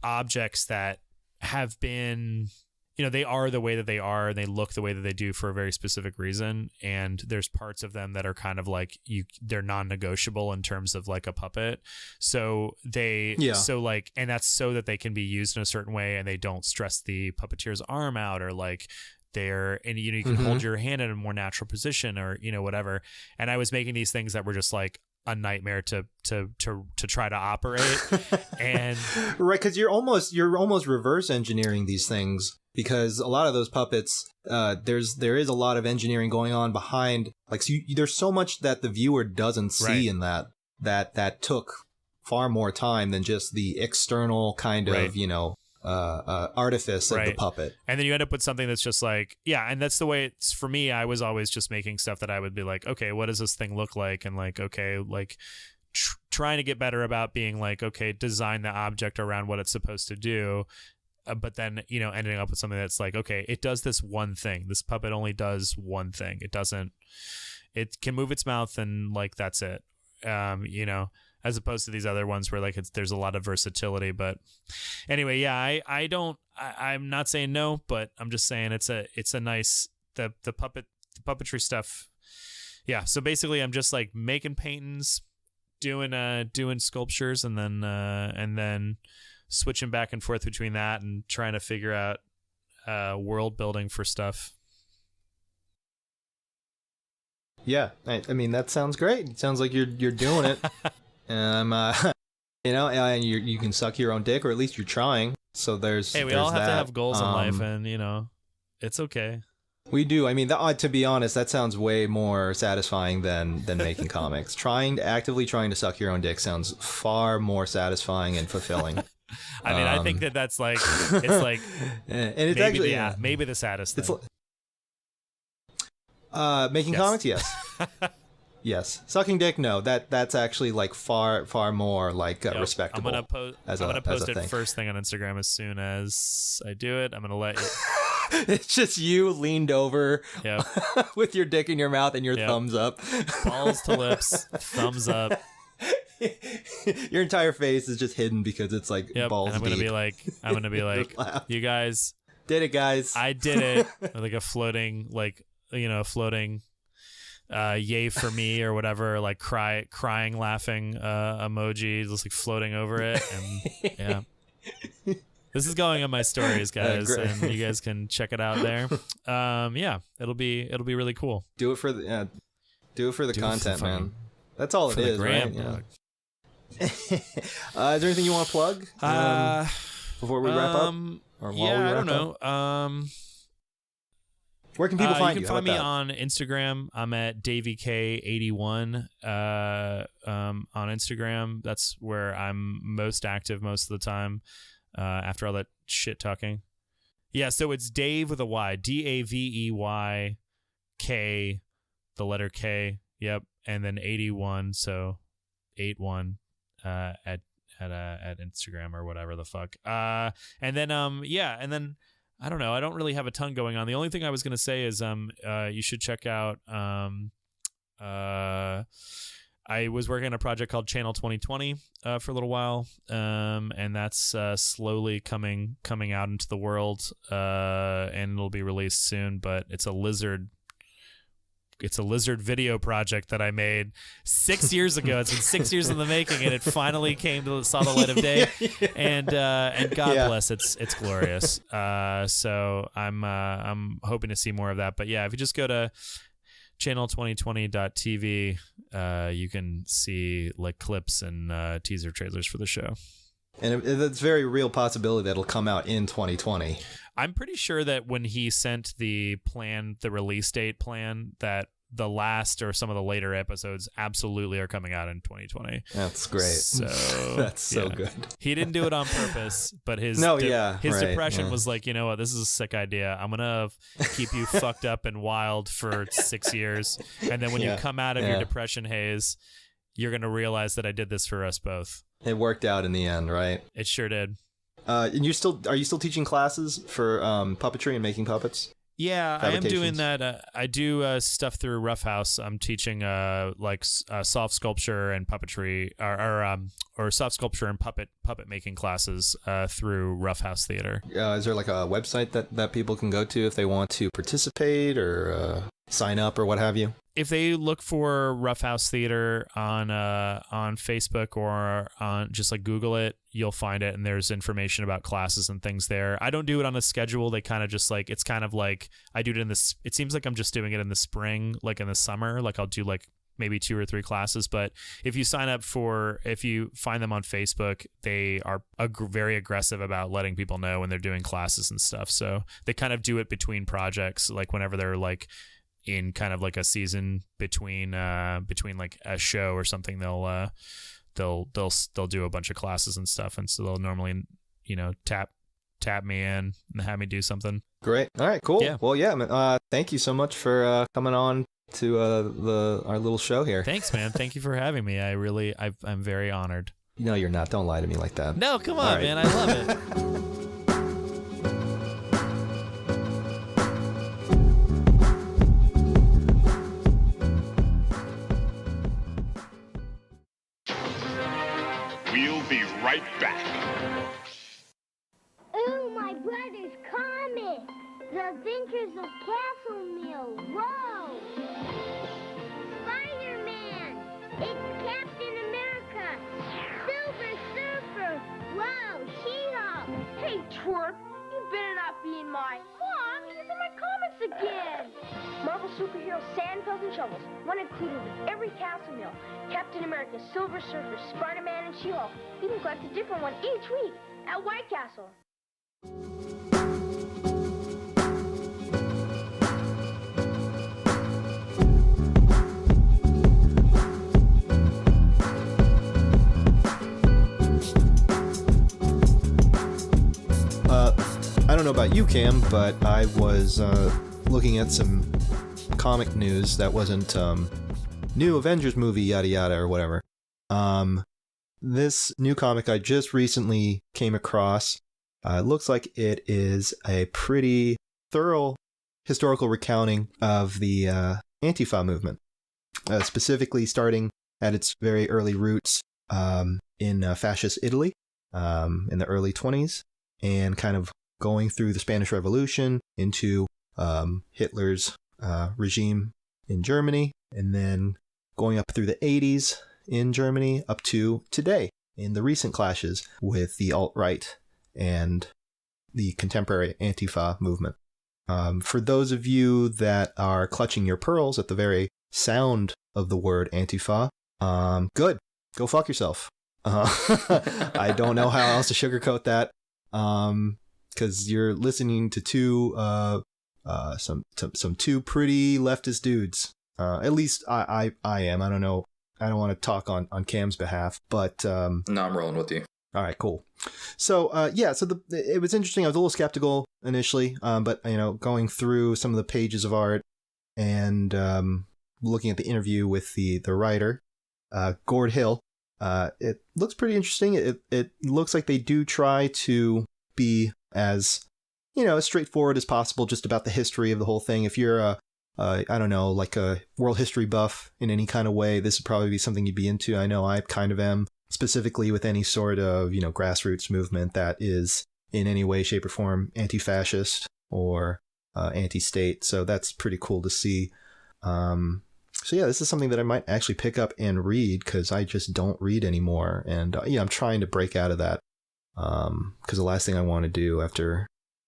objects that have been, you know, they are the way that they are, and they look the way that they do for a very specific reason. And there's parts of them that are kind of like they're non-negotiable in terms of like a puppet. So so like, and that's so that they can be used in a certain way and they don't stress the puppeteer's arm out, or like, and you know, you can hold your hand in a more natural position, or, you know, whatever. And I was making these things that were just like a nightmare to try to operate. And right, because you're almost reverse engineering these things, because a lot of those puppets, there is a lot of engineering going on behind, like, so there's so much that the viewer doesn't see in that took far more time than just the external kind of, you know, artifice of the puppet. And then you end up with something that's just like, and that's the way it's for me. I was always just making stuff that I would be like, okay, what does this thing look like? And like, okay, like trying to get better about being like, okay, design the object around what it's supposed to do. But then, you know, ending up with something that's like, okay, it does this one thing. This puppet only does one thing. It can move its mouth, and like, that's it. You know, as opposed to these other ones where like there's a lot of versatility. But anyway, I'm not saying no, but I'm just saying it's a nice, the puppetry stuff. Yeah. So basically I'm just like making paintings, doing sculptures, and then switching back and forth between that and trying to figure out world building for stuff. Yeah. I mean, that sounds great. It sounds like you're doing it. And you know, and you can suck your own dick, or at least you're trying. So we all have to have goals in life, and you know, it's okay. We do. I mean, to be honest, that sounds way more satisfying than making comics. Actively trying to suck your own dick sounds far more satisfying and fulfilling. I mean, I think that's like, it's like, and it's maybe actually maybe the saddest thing. Making comics, yes. Yes. Sucking dick, no. That's actually like far more like respectable. I'm gonna post it first thing on Instagram as soon as I do it. I'm gonna let you. It's just you leaned over with your dick in your mouth and your thumbs up. Balls to lips, thumbs up. Your entire face is just hidden because it's like balls and I'm gonna be like, you guys did it, guys. I did it. Like a floating, like, you know, yay for me or whatever, like crying, laughing emoji just like floating over it. And this is going on my stories, guys, and you guys can check it out there. It'll be really cool. Do it for the content, man. That's all it is, right? Yeah. Is there anything you want to plug before we wrap up? Or while we wrap I don't know. Up? Where can people find you? You can find me on Instagram. I'm at DaveyK81 on Instagram. That's where I'm most active most of the time after all that shit talking. Yeah, so it's Dave with a Y. DAVEY K, the letter K. Yep, and then 81. So 81 at Instagram or whatever the fuck. And then I don't know. I don't really have a ton going on. The only thing I was going to say is you should check out I was working on a project called Channel 2020 for a little while, and that's slowly coming out into the world, and it'll be released soon. But it's a lizard video project that I made 6 years ago. It's been 6 years in the making, and it finally saw the light of day. And God bless, it's glorious. So I'm hoping to see more of that. But yeah, if you just go to channel2020.tv, you can see like clips and teaser trailers for the show. And it's very real possibility that it'll come out in 2020. I'm pretty sure that when he sent the release date plan, that the last or some of the later episodes absolutely are coming out in 2020. That's great. So that's so good. He didn't do it on purpose, but his depression was like, you know what, this is a sick idea. I'm gonna keep you fucked up and wild for 6 years, and then when you come out of your depression haze, you're gonna realize that I did this for us both. It worked out in the end, right? It sure did. And are you still teaching classes for puppetry and making puppets? Yeah, I am doing that. I do stuff through Rough House. I'm teaching soft sculpture and puppetry, or soft sculpture and puppet making classes through Rough House Theater. Is there like a website that people can go to if they want to participate or sign up or what have you? If they look for Rough House Theater on Facebook or on just like Google it, you'll find it, and there's information about classes and things there. I don't do it on a schedule. They kind of just like, it's kind of like I do it in this. It seems like I'm just doing it in the spring, like in the summer. Like I'll do like maybe 2 or 3 classes. But if you find them on Facebook, they are very aggressive about letting people know when they're doing classes and stuff. So they kind of do it between projects, like whenever they're like in kind of like a season between like a show or something, they'll do a bunch of classes and stuff, and so they'll normally, you know, tap me in and have me do something. Great. All right, cool. Yeah. Well, yeah, thank you so much for coming on to our little show here. Thanks, man. Thank you for having me. I'm very honored. No, you're not. Don't lie to me like that. No, come on, right, man. I love it. We'll be right back. Ooh, my brother's comic. The Adventures of Castle Mill. Whoa! Spider-Man. It's Captain America. Silver Surfer. Whoa, She-Hulk. Hey, twerp. You better not be in my... Mom, he's in my comics again. Marvel superhero sand, pills, and shovels. One included with every Castle Mill. Captain America, Silver Surfer, Spider-Man, and She-Hulk. You can collect a different one each week at White Castle. I don't know about you, Cam, but I was looking at some comic news that wasn't new Avengers movie, yada yada, or whatever. This new comic I just recently came across, it looks like it is a pretty thorough historical recounting of the Antifa movement, specifically starting at its very early roots in fascist Italy in the early 1920s, and kind of going through the Spanish Revolution into Hitler's regime in Germany, and then going up through the 80s in Germany up to today in the recent clashes with the alt-right and the contemporary Antifa movement. For those of you that are clutching your pearls at the very sound of the word Antifa, good. Go fuck yourself. I don't know how else to sugarcoat that. Because you're listening to some two pretty leftist dudes. At least I am. I don't know. I don't want to talk on Cam's behalf, but no, I'm rolling with you. All right, cool. So it was interesting. I was a little skeptical initially, but going through some of the pages of art and looking at the interview with the writer, Gord Hill, it looks pretty interesting. It looks like they do try to be as straightforward as possible just about the history of the whole thing. If you're I don't know, like a world history buff in any kind of way, this would probably be something you'd be into. I know I kind of am, specifically with any sort of, grassroots movement that is in any way, shape, or form anti-fascist or anti-state. So that's pretty cool to see. So yeah, this is something that I might actually pick up and read because I just don't read anymore. And I'm trying to break out of that because the last thing I want to do after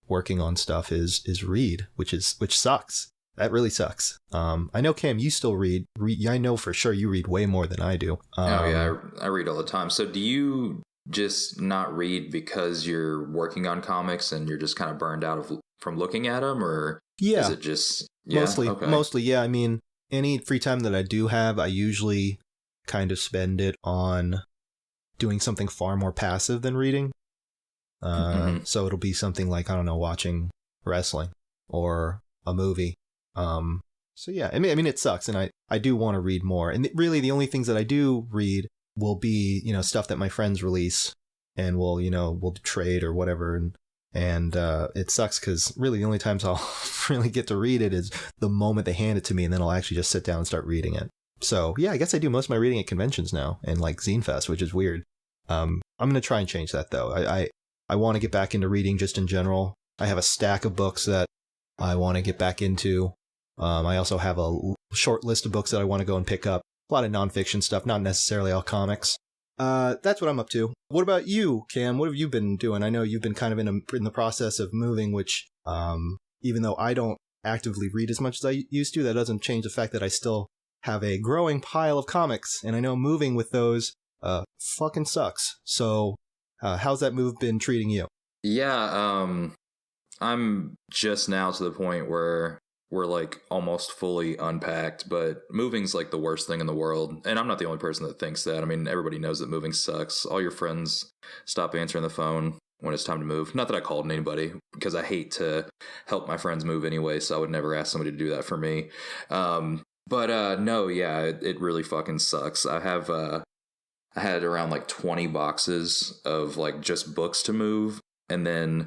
working on stuff is read, which sucks. That really sucks. I know, Cam, you still read. I know for sure you read way more than I do. Oh yeah, I read all the time. So do you just not read because you're working on comics and you're just kind of burned out from looking at them, or is it just mostly? Yeah, I mean, any free time that I do have, I usually kind of spend it on doing something far more passive than reading. So it'll be something like, I don't know, watching wrestling or a movie. So yeah, I mean, it sucks, and I do want to read more. And really, the only things that I do read will be, stuff that my friends release, and we'll trade or whatever. And it sucks because really the only times I'll really get to read it is the moment they hand it to me, and then I'll actually just sit down and start reading it. So yeah, I guess I do most of my reading at conventions now and like Zine Fest, which is weird. I'm going to try and change that though. I want to get back into reading just in general. I have a stack of books that I want to get back into. I also have a short list of books that I want to go and pick up. A lot of nonfiction stuff, not necessarily all comics. That's what I'm up to. What about you, Cam? What have you been doing? I know you've been kind of in the process of moving, which even though I don't actively read as much as I used to, that doesn't change the fact that I still have a growing pile of comics. And I know moving with those fucking sucks. So how's that move been treating you? Yeah, I'm just now to the point where we're like almost fully unpacked, but moving's like the worst thing in the world. And I'm not the only person that thinks that. I mean, everybody knows that moving sucks. All your friends stop answering the phone when it's time to move. Not that I called anybody, because I hate to help my friends move anyway, so I would never ask somebody to do that for me. But no, yeah, it really fucking sucks. I had around like 20 boxes of like just books to move, and then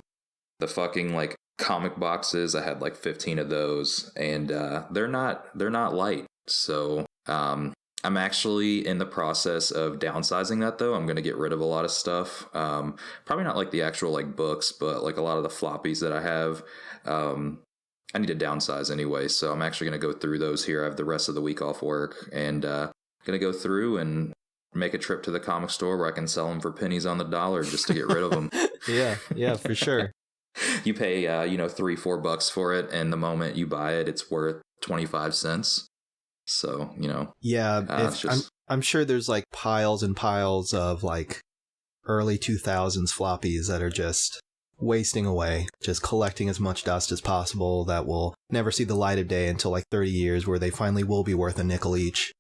the fucking like comic boxes, I had like 15 of those, and they're not light. So I'm actually in the process of downsizing that though. I'm going to get rid of a lot of stuff. Probably not like the actual like books, but like a lot of the floppies that I have. I need to downsize anyway, so I'm actually going to go through those here. I have the rest of the week off work, and going to go through and make a trip to the comic store where I can sell them for pennies on the dollar just to get rid of them. Yeah, for sure. You pay, $3-4 for it, and the moment you buy it, it's worth 25 cents. So, Yeah, I'm sure there's like piles and piles of like early 2000s floppies that are just wasting away, just collecting as much dust as possible that will never see the light of day until like 30 years, where they finally will be worth a nickel each.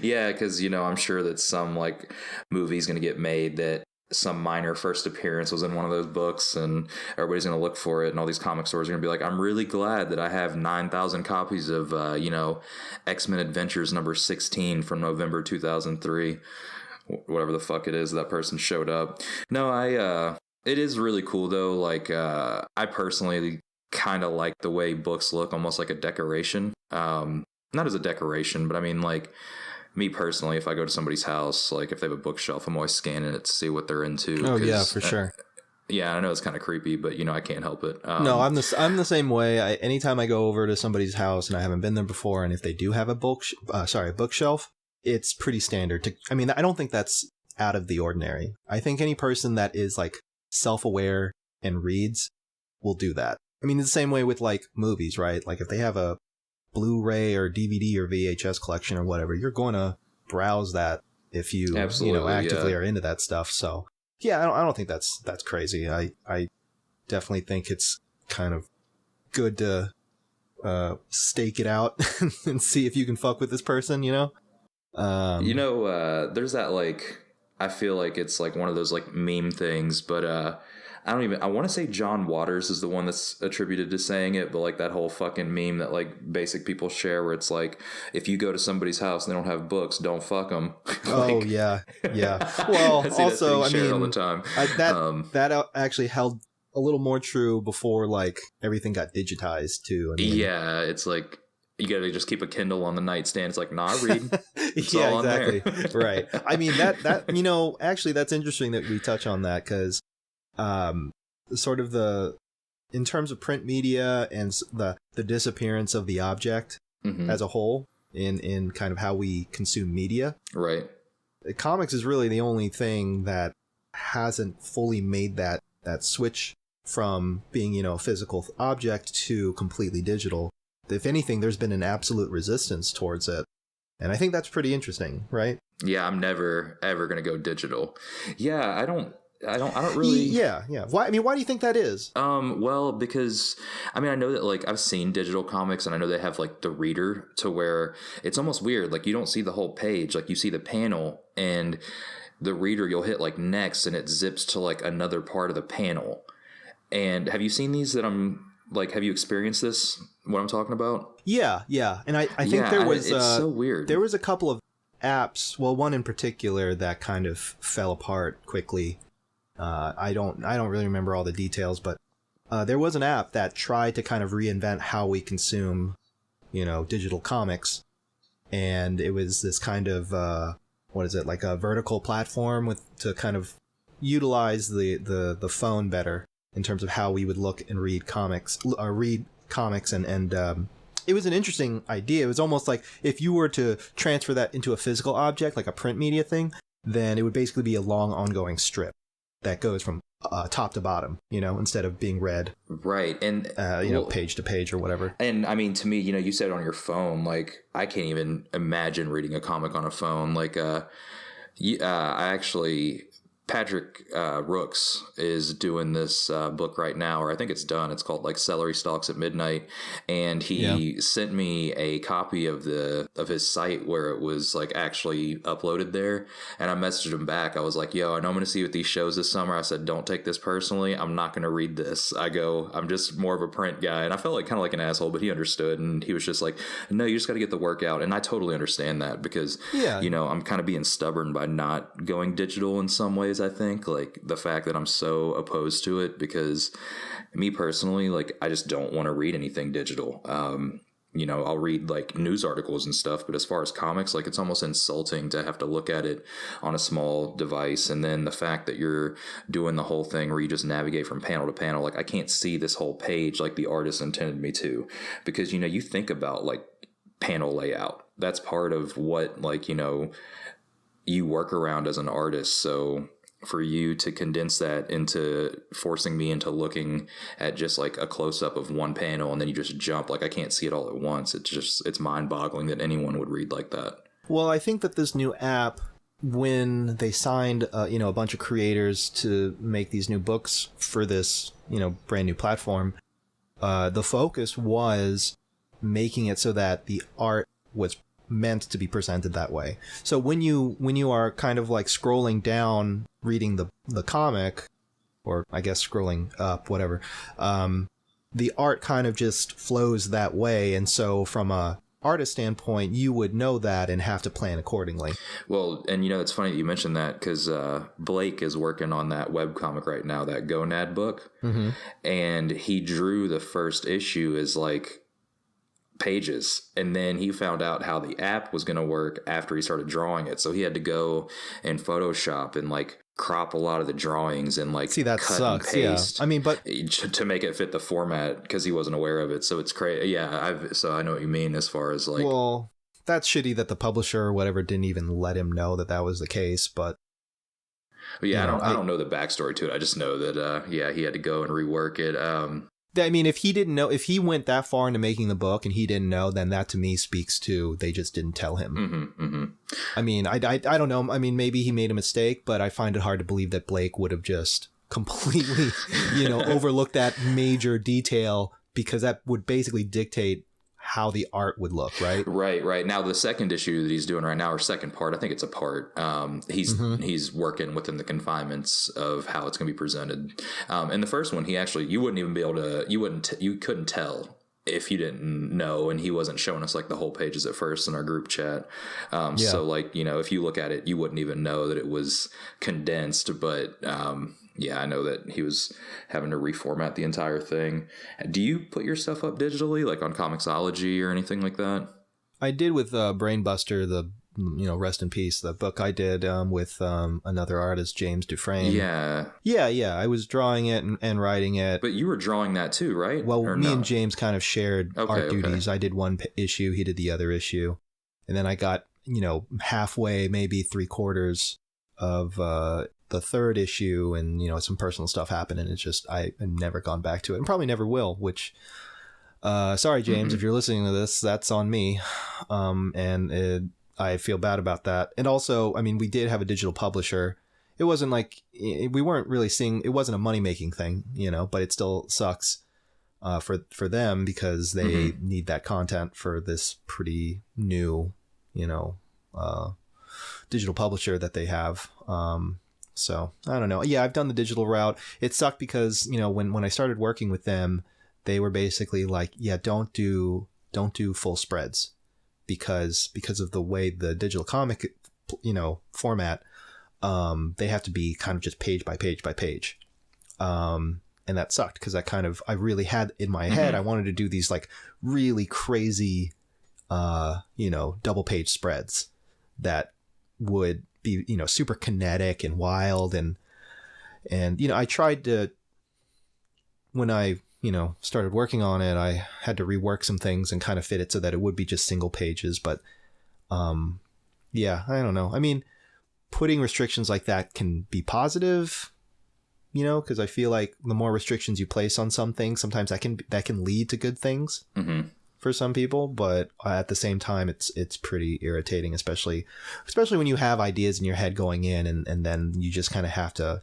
Yeah, because, I'm sure that some like movie's going to get made that some minor first appearance was in one of those books, and everybody's going to look for it, and all these comic stores are going to be like, I'm really glad that I have 9,000 copies of, X-Men Adventures number 16 from November 2003, whatever the fuck it is that person showed up. No, it is really cool though. Like, I personally kind of like the way books look, almost like a decoration. Not as a decoration, but I mean, like, me personally, if I go to somebody's house, like if they have a bookshelf, I'm always scanning it to see what they're into. Oh yeah, for sure. Yeah, I know it's kind of creepy, but I can't help it. No, I'm the same way. Anytime I go over to somebody's house and I haven't been there before, and if they do have a bookshelf, it's pretty standard. I don't think that's out of the ordinary. I think any person that is like self-aware and reads will do that. I mean, it's the same way with like movies, right? Like if they have a Blu-ray or DVD or VHS collection or whatever, you're going to browse that if you actively are into that stuff. So yeah, I don't think that's crazy. I definitely think it's kind of good to stake it out and see if you can fuck with this person, there's that like, I feel like it's like one of those like meme things, but I want to say John Waters is the one that's attributed to saying it, but like that whole fucking meme that like basic people share where it's like, if you go to somebody's house and they don't have books, don't fuck them. Oh yeah. Well, also, I mean, all the time. that actually held a little more true before like everything got digitized too. I mean, yeah, it's like you gotta just keep a Kindle on the nightstand. It's like, nah, I read. It's yeah, all on there. exactly. Right. I mean, that actually, that's interesting that we touch on that because sort of in terms of print media and the disappearance of the object as a whole in kind of how we consume media. Right. Comics is really the only thing that hasn't fully made that switch from being, a physical object to completely digital. If anything, there's been an absolute resistance towards it. And I think that's pretty interesting, right? Yeah, I'm never ever going to go digital. Yeah, I don't really. Yeah. Why do you think that is? Well, because I know that like I've seen digital comics and I know they have like the reader to where it's almost weird. Like you don't see the whole page, like you see the panel and the reader, you'll hit like next and it zips to like another part of the panel. And have you seen these have you experienced this, what I'm talking about? Yeah. And I think it's so weird. There was a couple of apps, well, one in particular that kind of fell apart quickly. I don't really remember all the details, but there was an app that tried to kind of reinvent how we consume, digital comics. And it was this kind of, like a vertical platform to kind of utilize the phone better in terms of how we would look and read comics, and it was an interesting idea. It was almost like if you were to transfer that into a physical object, like a print media thing, then it would basically be a long ongoing strip that goes from top to bottom, instead of being read. Right. And, page to page or whatever. And I mean, to me, you said on your phone, like I can't even imagine reading a comic on a phone. Like, Patrick Rooks is doing this book right now, or I think it's done. It's called like Celery Stalks at Midnight, and he sent me a copy of his site where it was like actually uploaded there. And I messaged him back. I was like, "Yo, I know I'm going to see you at these shows this summer." I said, "Don't take this personally. I'm not going to read this." I'm just more of a print guy, and I felt like kind of like an asshole, but he understood, and he was just like, "No, you just got to get the work out." And I totally understand that because I'm kind of being stubborn by not going digital in some ways. I think like the fact that I'm so opposed to it because me personally, like I just don't want to read anything digital. I'll read like news articles and stuff, but as far as comics, like it's almost insulting to have to look at it on a small device. And then the fact that you're doing the whole thing where you just navigate from panel to panel, like I can't see this whole page like the artist intended me to, because, you think about like panel layout. That's part of what you work around as an artist. So for you to condense that into forcing me into looking at just like a close-up of one panel and then you just jump, like I can't see it all at once. It's mind-boggling that anyone would read like that. Well, I think that this new app, when they signed a bunch of creators to make these new books for this brand new platform, the focus was making it so that the art was meant to be presented that way. So when you are kind of like scrolling down reading the comic, or I guess scrolling up, whatever, the art kind of just flows that way. And so from a artist standpoint, you would know that and have to plan accordingly. Well, and it's funny that you mentioned that because Blake is working on that webcomic right now, that Gonad book. Mm-hmm. And he drew the first issue as like pages, and then he found out how the app was going to work after he started drawing it, so he had to go in Photoshop and like crop a lot of the drawings and like that cut sucks. and paste. Yeah. I mean, but to make it fit the format because he wasn't aware of it. So it's crazy. Yeah, so I know what you mean as far as like, well, that's shitty that the publisher or whatever didn't even let him know that was the case. But yeah, I don't know the backstory to it. I just know that he had to go and rework it. I mean, if he didn't know, if he went that far into making the book and he didn't know, then that to me speaks to they just didn't tell him. Mm-hmm, mm-hmm. I mean, I don't know. I mean, maybe he made a mistake, but I find it hard to believe that Blake would have just completely, overlooked that major detail, because that would basically dictate how the art would look, right? Right. Now, the second issue that he's doing right now, or second part, I think it's a part, he's working within the confinements of how it's going to be presented. And the first one, you wouldn't even be able to, you couldn't tell if you didn't know, and he wasn't showing us like the whole pages at first in our group chat. So like, if you look at it, you wouldn't even know that it was condensed, but yeah, I know that he was having to reformat the entire thing. Do you put your stuff up digitally, like on Comixology or anything like that? I did with Brainbuster, the rest in peace, the book I did with another artist, James Dufresne. Yeah. I was drawing it and writing it. But you were drawing that too, right? Well, or me no? and James kind of shared art duties. I did one issue, he did the other issue, and then I got halfway, maybe 3/4 of the third issue, and some personal stuff happened, and it's just I've never gone back to it, and probably never will. Which, sorry, James, if you're listening to this, that's on me, and I feel bad about that. And also, I mean, we did have a digital publisher. It wasn't like we weren't really seeing. It wasn't a money making thing, but it still sucks for them because they need that content for this pretty new, digital publisher that they have. So I don't know. Yeah, I've done the digital route. It sucked because, when I started working with them, they were basically like, yeah, don't do full spreads because of the way the digital comic, format, they have to be kind of just page by page by page. And that sucked because I really had in my head, I wanted to do these like really crazy, double page spreads that would be, super kinetic and wild. And, I tried to, when I, started working on it, I had to rework some things and kind of fit it so that it would be just single pages. But, yeah, I don't know. I mean, putting restrictions like that can be positive, because I feel like the more restrictions you place on something, sometimes that can lead to good things. For some people, but at the same time, it's pretty irritating, especially when you have ideas in your head going in and then you just kind of have to,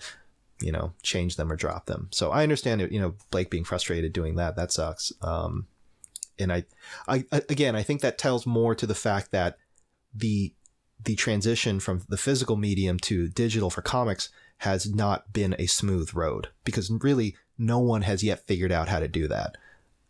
change them or drop them. So I understand it, Blake being frustrated doing that. That sucks. And I think that tells more to the fact that the transition from the physical medium to digital for comics has not been a smooth road because really no one has yet figured out how to do that.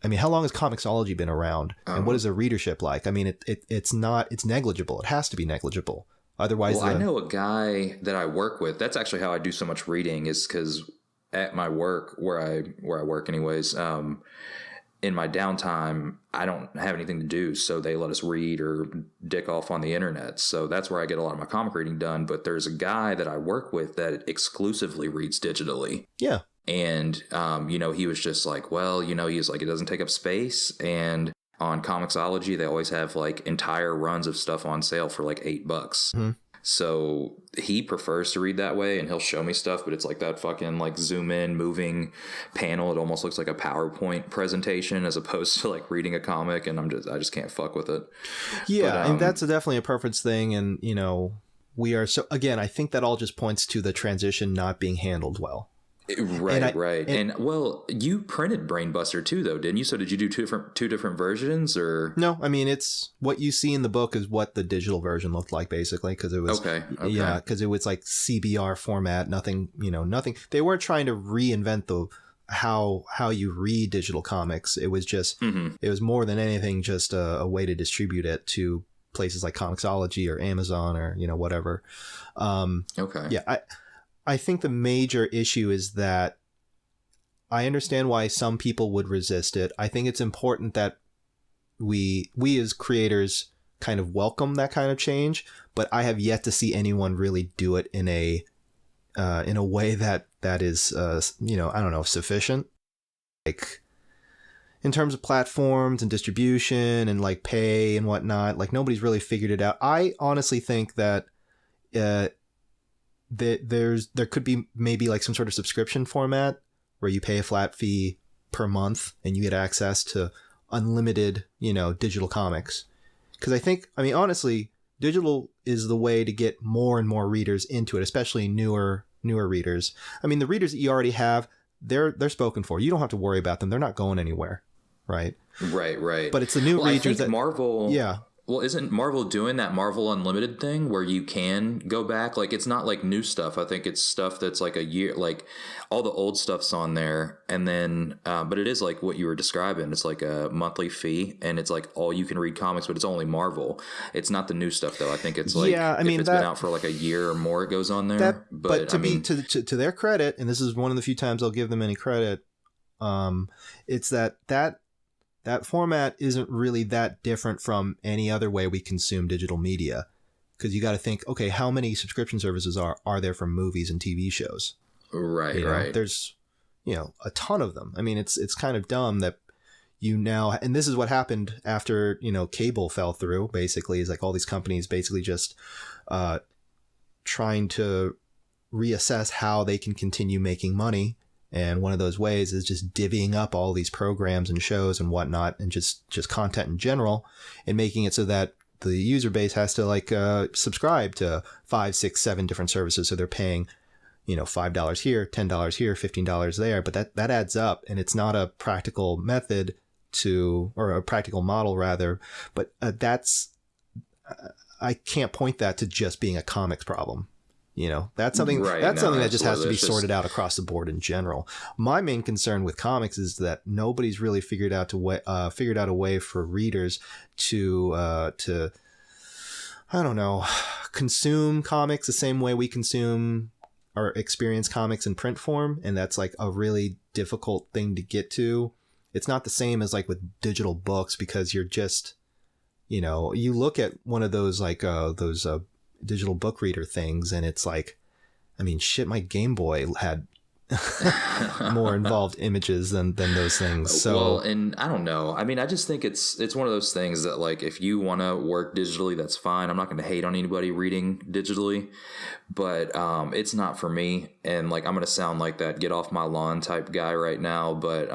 I mean, how long has Comixology been around, and what is the readership like? I mean, it's negligible. It has to be negligible. Otherwise, I know a guy that I work with. That's actually how I do so much reading, is because at my work, where I work anyways, in my downtime, I don't have anything to do, so they let us read or dick off on the internet. So that's where I get a lot of my comic reading done. But there's a guy that I work with that exclusively reads digitally. Yeah. And, he was just like, well, he's like, it doesn't take up space. And on Comixology, they always have like entire runs of stuff on sale for like $8. So he prefers to read that way, and he'll show me stuff, but it's like that fucking like zoom in moving panel. It almost looks like a PowerPoint presentation as opposed to like reading a comic. And I just can't fuck with it. Yeah. And that's definitely a preference thing. And, we are again, I think that all just points to the transition not being handled well. Right. And well, you printed Brainbuster too, though, didn't you? So did you do two different versions, or no? I mean, it's what you see in the book is what the digital version looked like, basically, because it was yeah, because it was like CBR format. Nothing. They weren't trying to reinvent how you read digital comics. It was just it was more than anything just a way to distribute it to places like Comixology or Amazon or whatever. Yeah. I think the major issue is that I understand why some people would resist it. I think it's important that we as creators kind of welcome that kind of change, but I have yet to see anyone really do it in a way that is, I don't know, sufficient. Like in terms of platforms and distribution and like pay and whatnot, like nobody's really figured it out. I honestly think that, there could be maybe like some sort of subscription format where you pay a flat fee per month and you get access to unlimited, digital comics. Because honestly, digital is the way to get more and more readers into it, especially newer readers. I mean, the readers that you already have, they're spoken for. You don't have to worry about them. They're not going anywhere, right? Right. But it's the new readers I think Marvel. Yeah. Well, isn't Marvel doing that Marvel Unlimited thing where you can go back? Like, it's not like new stuff. I think it's stuff that's like a year, like all the old stuff's on there. And then, but it is like what you were describing. It's like a monthly fee and it's like all you can read comics, but it's only Marvel. It's not the new stuff though. I think it's like, yeah, I mean, if it's been out for like a year or more, it goes on there. But to their credit, and this is one of the few times I'll give them any credit, it's that format isn't really that different from any other way we consume digital media. Because you got to think, okay, how many subscription services are there for movies and TV shows? Right, right. There's, a ton of them. I mean, it's kind of dumb that you now, and this is what happened after, cable fell through, basically, is like all these companies basically just trying to reassess how they can continue making money. And one of those ways is just divvying up all these programs and shows and whatnot and just content in general and making it so that the user base has to subscribe to 5, 6, 7 different services. So they're paying, $5 here, $10 here, $15 there. But that adds up, and it's not a practical method or a practical model rather. But I can't point that to just being a comics problem. That's something that just has to be sorted out across the board in general. My main concern with comics is that nobody's really figured out a way for readers to I don't know, consume comics the same way we consume or experience comics in print form. And that's like a really difficult thing to get to. It's not the same as like with digital books, because you're just, you look at one of those digital book reader things and it's like, I mean, shit, my Game Boy had more involved images than those things. So, well, and I don't know. I mean, I just think it's one of those things that, like, if you want to work digitally, that's fine. I'm not going to hate on anybody reading digitally, but it's not for me. And like, I'm going to sound like that get off my lawn type guy right now, but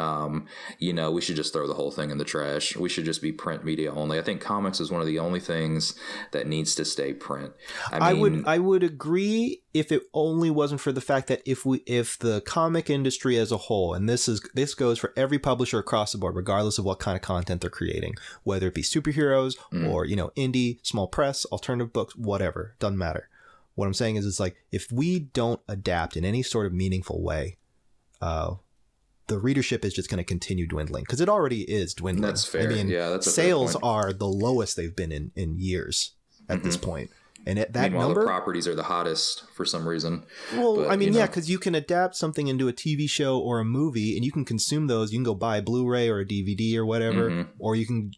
we should just throw the whole thing in the trash. We should just be print media only. I think comics is one of the only things that needs to stay print. I would agree if it only wasn't for the fact that if the comic industry as a whole, and this goes for every publisher across the board, regardless of what kind of content they're creating, whether it be superheroes or, indie, small press, alternative books, whatever, doesn't matter. What I'm saying is, it's like, if we don't adapt in any sort of meaningful way, the readership is just going to continue dwindling, because it already is dwindling. That's fair. I mean, that's sales are the lowest they've been in years at this point. And meanwhile, the properties are the hottest for some reason. Well, but, because you can adapt something into a TV show or a movie, and you can consume those. You can go buy a Blu-ray or a DVD or whatever, or you can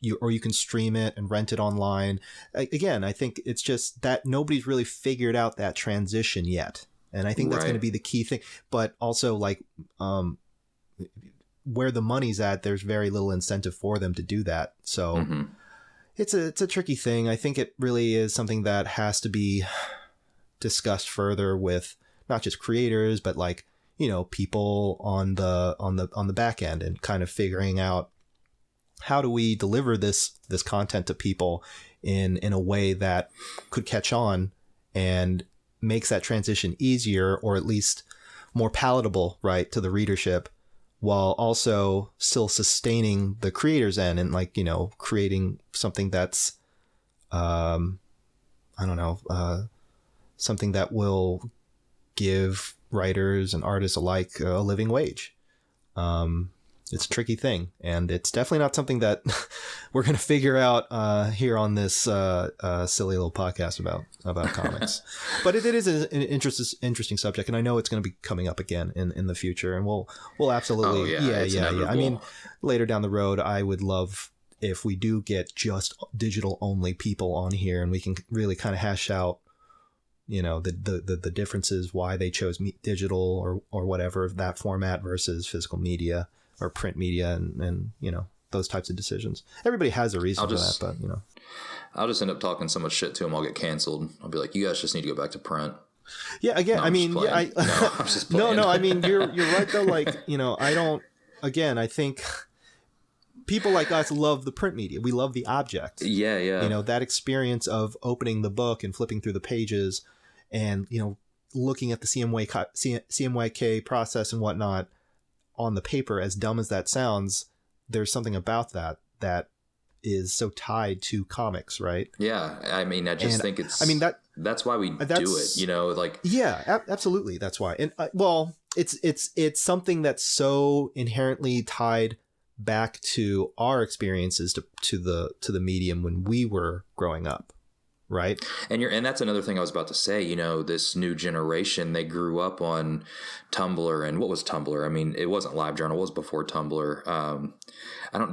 stream it and rent it online. Again, I think it's just that nobody's really figured out that transition yet, and I think that's going to be the key thing. But also, like, where the money's at, there's very little incentive for them to do that. So. It's a tricky thing. I think it really is something that has to be discussed further with not just creators, but like, people on the back end, and kind of figuring out how do we deliver this content to people in a way that could catch on and makes that transition easier, or at least more palatable, right, to the readership, while also still sustaining the creator's end and, like, creating something that's, something that will give writers and artists alike a living wage. It's a tricky thing, and it's definitely not something that we're going to figure out here on this silly little podcast about comics. But it is an interesting subject, and I know it's going to be coming up again in the future, and we'll absolutely yeah. I mean, later down the road, I would love if we do get just digital only people on here, and we can really kind of hash out, the differences, why they chose digital or whatever, that format versus physical media or print media, and those types of decisions. Everybody has a reason for that, but I'll just end up talking so much shit to them, I'll get canceled. I'll be like, you guys just need to go back to print. Yeah, again, no, I mean, I'm just playing. No, I mean, you're right though. Like, I think people like us love the print media. We love the object. Yeah. That experience of opening the book and flipping through the pages and, looking at the CMYK process and whatnot on the paper, as dumb as that sounds, there's something about that is so tied to comics, right? Yeah, I mean, I just think it's. I mean that's why we do it. You know, like yeah, absolutely. That's why. And well, it's something that's so inherently tied back to our experiences to the medium when we were growing up, right? And that's another thing I was about to say. You know, this new generation, they grew up on Tumblr, and what was Tumblr? I mean, it wasn't LiveJournal, it was before Tumblr.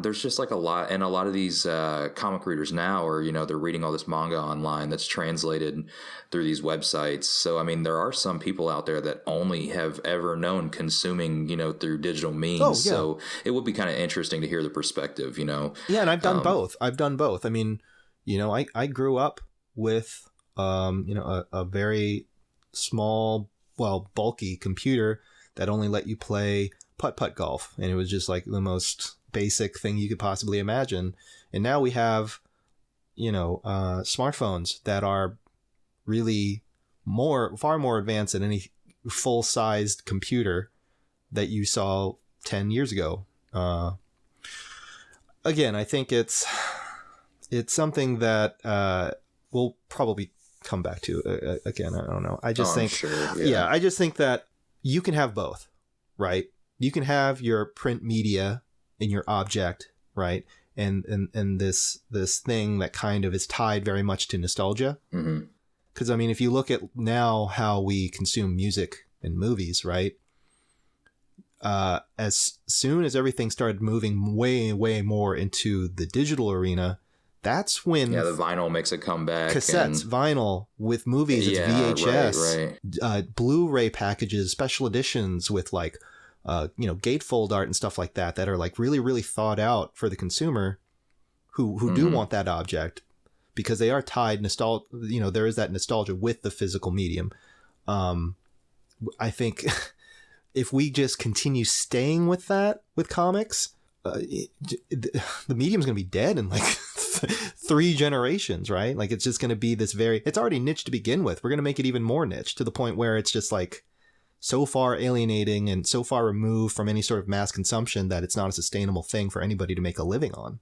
There's just like a lot, and a lot of these comic readers now are, you know, they're reading all this manga online that's translated through these websites. So, I mean, there are some people out there that only have ever known consuming, you know, through digital means. Oh, yeah. So it would be kind of interesting to hear the perspective, you know. Yeah, and I've done both. I mean, you know, I grew up with, you know, a very small, well, bulky computer that only let you play putt-putt golf. And it was just like the most basic thing you could possibly imagine. And now we have, you know, smartphones that are really far more advanced than any full-sized computer that you saw 10 years ago. Again, I think it's something that we'll probably come back to again. I don't know. I just think, sure, yeah, I just think that you can have both, right? You can have your print media in your object, right? And this thing that kind of is tied very much to nostalgia. Mm-hmm. Because, I mean, if you look at now how we consume music and movies, right? As soon as everything started moving way, way more into the digital arena, that's when the vinyl makes a comeback. Cassettes, vinyl with movies, it's VHS, right. Blu-ray packages, special editions with like, you know, gatefold art and stuff like that are like really, really thought out for the consumer who do want that object, because they are tied you know, there is that nostalgia with the physical medium. I think if we just continue staying with that with comics, the medium's going to be dead in like 3 generations, right? Like it's just going to be it's already niche to begin with. We're going to make it even more niche to the point where it's just like so far alienating and so far removed from any sort of mass consumption that it's not a sustainable thing for anybody to make a living on.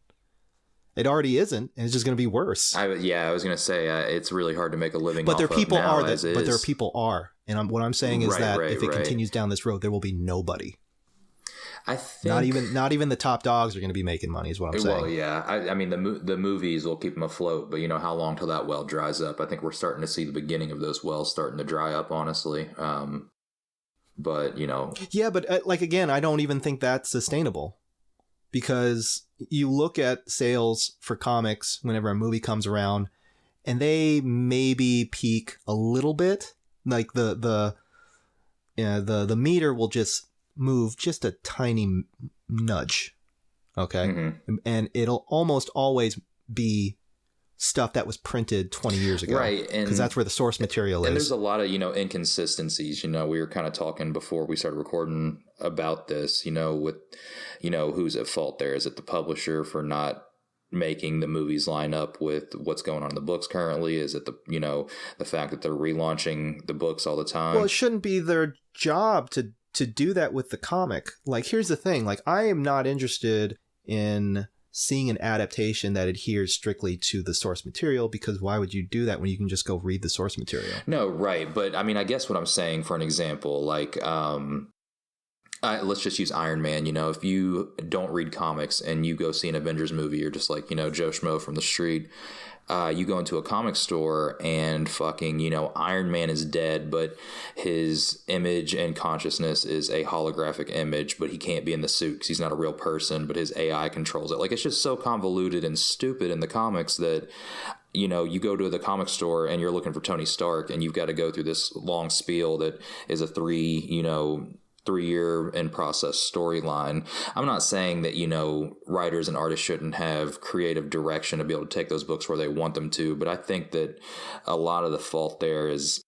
It already isn't, and it's just going to be worse. I was going to say it's really hard to make a living. But there are people and what I'm saying is that if it continues down this road, there will be nobody. I think not even the top dogs are going to be making money, is what I'm saying. Well, yeah. I mean, the movies will keep them afloat, but you know how long till that well dries up? I think we're starting to see the beginning of those wells starting to dry up, honestly. But you know, yeah, but like again, I don't even think that's sustainable, because you look at sales for comics whenever a movie comes around, and they maybe peak a little bit. Like the meter will just move just a tiny nudge, okay? Mm-hmm. And it'll almost always be stuff that was printed 20 years ago, right? Because that's where the source material is. And there's a lot of, you know, inconsistencies. You know, we were kind of talking before we started recording about this, you know, with, you know, who's at fault there? Is it the publisher for not making the movies line up with what's going on in the books currently? Is it the fact that they're relaunching the books all the time? Well, it shouldn't be their job to do that with the comic. Like, here's the thing. Like, I am not interested in seeing an adaptation that adheres strictly to the source material, because why would you do that when you can just go read the source material? No, right. But I mean, I guess what I'm saying, for an example, like, let's just use Iron Man. You know, if you don't read comics and you go see an Avengers movie, you're just like, you know, Joe Schmo from the street. You go into a comic store and fucking, you know, Iron Man is dead, but his image and consciousness is a holographic image, but he can't be in the suit because he's not a real person, but his AI controls it. Like, it's just so convoluted and stupid in the comics that, you know, you go to the comic store and you're looking for Tony Stark, and you've got to go through this long spiel that is a 3-year in process storyline. I'm not saying that, you know, writers and artists shouldn't have creative direction to be able to take those books where they want them to, but I think that a lot of the fault there is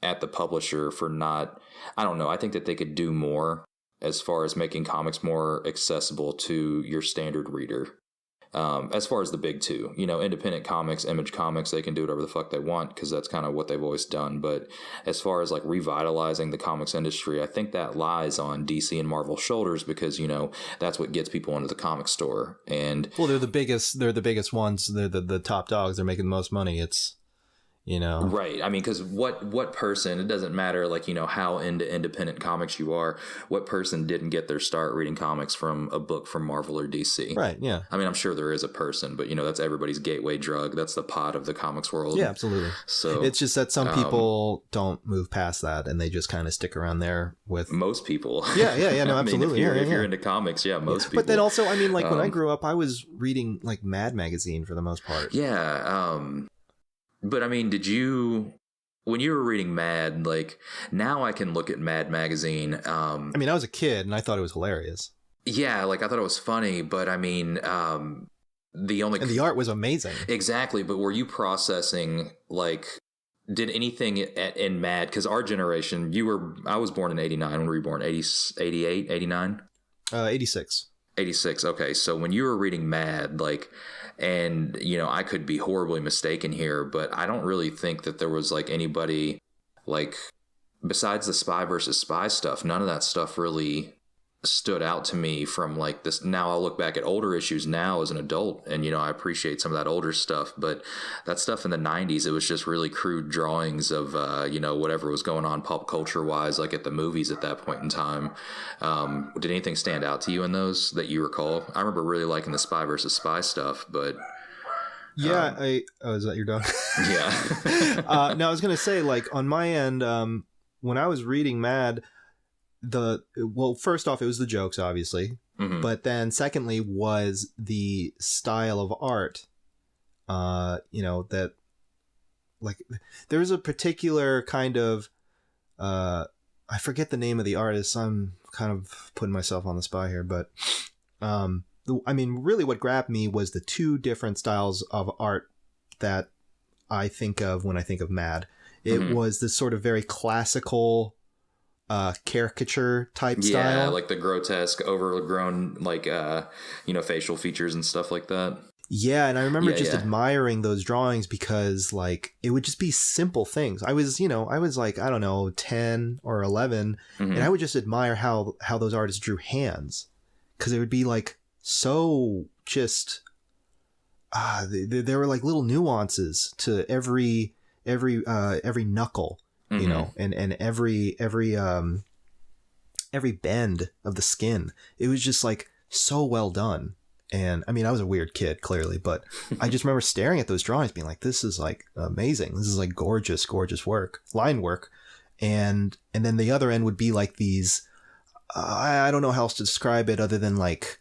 at the publisher for not, I don't know, I think that they could do more as far as making comics more accessible to your standard reader. As far as the big two, independent comics, Image Comics, they can do whatever the fuck they want because that's kind of what they've always done. But as far as like revitalizing the comics industry, I think that lies on DC and Marvel's shoulders because, that's what gets people into the comic store. And well, they're the biggest ones. They're the top dogs. They're making the most money. It's, Right. I mean, because what person, it doesn't matter, like, how into independent comics you are, what person didn't get their start reading comics from a book from Marvel or DC? Right. Yeah. I mean, I'm sure there is a person, but, that's everybody's gateway drug. That's the pot of the comics world. Yeah, absolutely. So it's just that some people don't move past that and they just kind of stick around there with most people. Yeah. No, absolutely. I mean, if you're into comics, most people. But then also, I mean, like when I grew up, I was reading like Mad Magazine for the most part. Yeah. But I mean, when you were reading Mad, like now I can look at Mad Magazine. I mean, I was a kid and I thought it was hilarious. Yeah, like I thought it was funny, but I mean, and the art was amazing. Exactly. But were you processing like, did anything in Mad? Because our generation, I was born in 89. When were you born? 88, 89? 86. 86. Okay. So when you were reading Mad, like, and, I could be horribly mistaken here, but I don't really think that there was like anybody like besides the spy versus spy stuff. None of that stuff really stood out to me from like this. Now I'll look back at older issues now as an adult and, I appreciate some of that older stuff, but that stuff in the 90s, it was just really crude drawings of, whatever was going on pop culture wise, like at the movies at that point in time. Did anything stand out to you in those that you recall? I remember really liking the spy versus spy stuff, but yeah, is that your dog? Yeah. No, I was going to say like on my end, when I was reading Mad, first off, it was the jokes, obviously, but then secondly was the style of art. That like there's a particular kind of I forget the name of the artist. I'm kind of putting myself on the spot here, but I mean, really, what grabbed me was the two different styles of art that I think of when I think of Mad. It was this sort of very classical caricature type style. Yeah, like the grotesque, overgrown, like facial features and stuff like that. Yeah, and I remember admiring those drawings because like it would just be simple things. I was like, I don't know, 10 or 11, and I would just admire how those artists drew hands, because it would be like so just there were like little nuances to every knuckle. And every bend of the skin. It was just like so well done. And I mean, I was a weird kid, clearly, but I just remember staring at those drawings being like, this is like amazing. This is like gorgeous work, line work. And then the other end would be like these, I don't know how else to describe it other than like,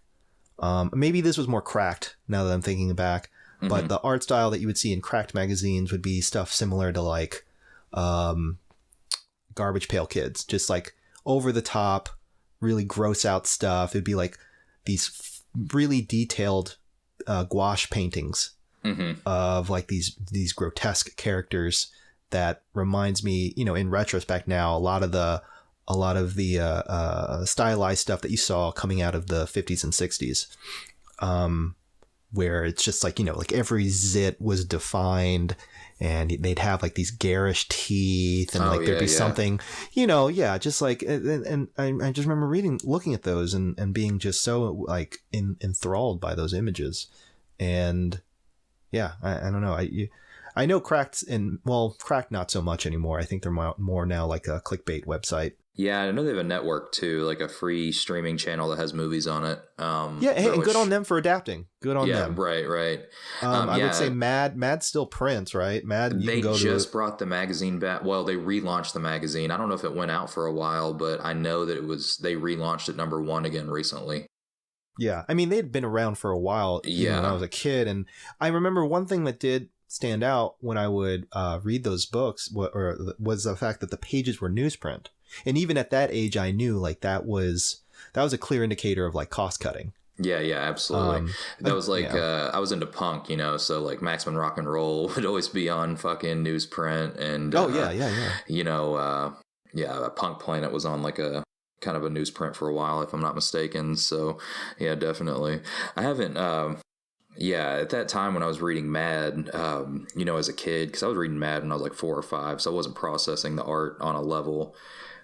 maybe this was more cracked now that I'm thinking back, but the art style that you would see in cracked magazines would be stuff similar to like, Garbage Pail Kids, just like over the top, really gross out stuff. It'd be like these really detailed gouache paintings of like these grotesque characters that reminds me, in retrospect now, a lot of the stylized stuff that you saw coming out of the 50s and 60s, where it's just like, like every zit was defined. And they'd have like these garish teeth and there'd be something, just like, and I just remember looking at those and being just so like enthralled by those images. And yeah, I don't know. I know Cracked not so much anymore. I think they're more now like a clickbait website. Yeah, I know they have a network too, like a free streaming channel that has movies on it. And good on them for adapting. Good on them. Yeah, right. I would say Mad still prints, right? Mad. They just brought the magazine back. Well, they relaunched the magazine. I don't know if it went out for a while, but I know that they relaunched it #1 again recently. Yeah, I mean they'd been around for a while. When I was a kid, and I remember one thing that did stand out when I would read those books was the fact that the pages were newsprint. And even at that age, I knew like that was a clear indicator of like cost cutting. Yeah, absolutely. That was like I was into punk, so like Maximum Rock and Roll would always be on fucking newsprint, and Punk Planet was on like a kind of a newsprint for a while, if I'm not mistaken. So yeah, definitely. I haven't. Yeah, at that time when I was reading Mad, as a kid, because I was reading Mad when I was like 4 or 5, so I wasn't processing the art on a level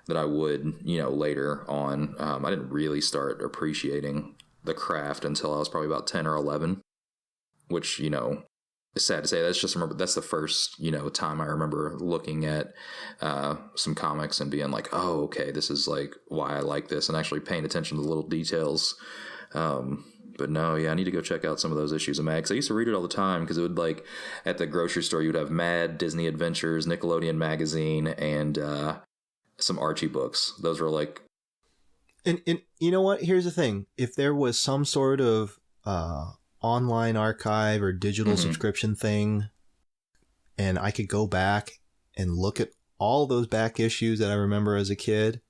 that I would, later on. I didn't really start appreciating the craft until I was probably about 10 or 11, which, it's sad to say. That's the first, time I remember looking at some comics and being like, oh, okay, this is like why I like this, and actually paying attention to the little details. But no, yeah, I need to go check out some of those issues of Mad, because I used to read it all the time, because it would, like, at the grocery store, you would have Mad, Disney Adventures, Nickelodeon Magazine, and some Archie books. Those were like... And you know what? Here's the thing. If there was some sort of online archive or digital subscription thing, and I could go back and look at all those back issues that I remember as a kid,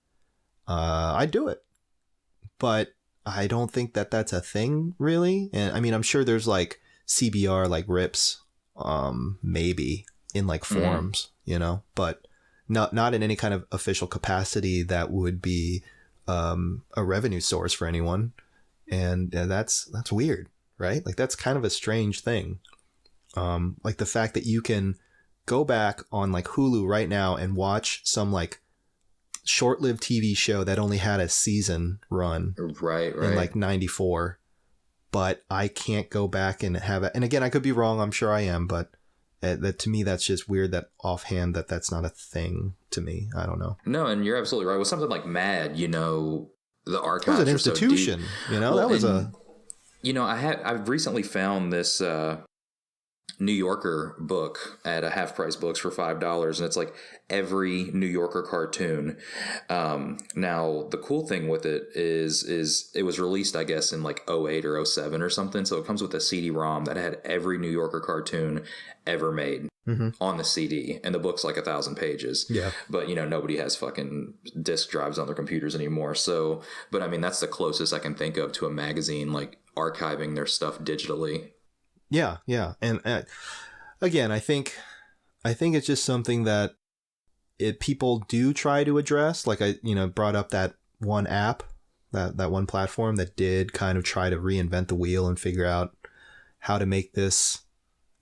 I'd do it. But I don't think that that's a thing, really. And I mean, I'm sure there's like CBR, like rips, maybe in like forums, but not in any kind of official capacity that would be a revenue source for anyone. And that's weird, right? Like, that's kind of a strange thing. Like the fact that you can go back on like Hulu right now and watch some like short-lived TV show that only had a season run right in like 94, but I can't go back and have it. And again, I could be wrong. I'm sure I am, but that to me, that's just weird that offhand that's not a thing to me. I don't know. No, and you're absolutely right. With something like Mad, the archives was an institution, Well, that was a... I've recently found this New Yorker book at a Half Price Books for $5, and it's like every New Yorker cartoon. Now the cool thing with it is it was released, I guess, in like 08 or 07 or something, so it comes with a CD-ROM that had every New Yorker cartoon ever made on the CD, and the book's like 1,000 pages. Yeah, but nobody has fucking disk drives on their computers anymore, so but I mean, that's the closest I can think of to a magazine like archiving their stuff digitally. Yeah. And again, I think it's just something that people do try to address. Like I, brought up that one app, that one platform that did kind of try to reinvent the wheel and figure out how to make this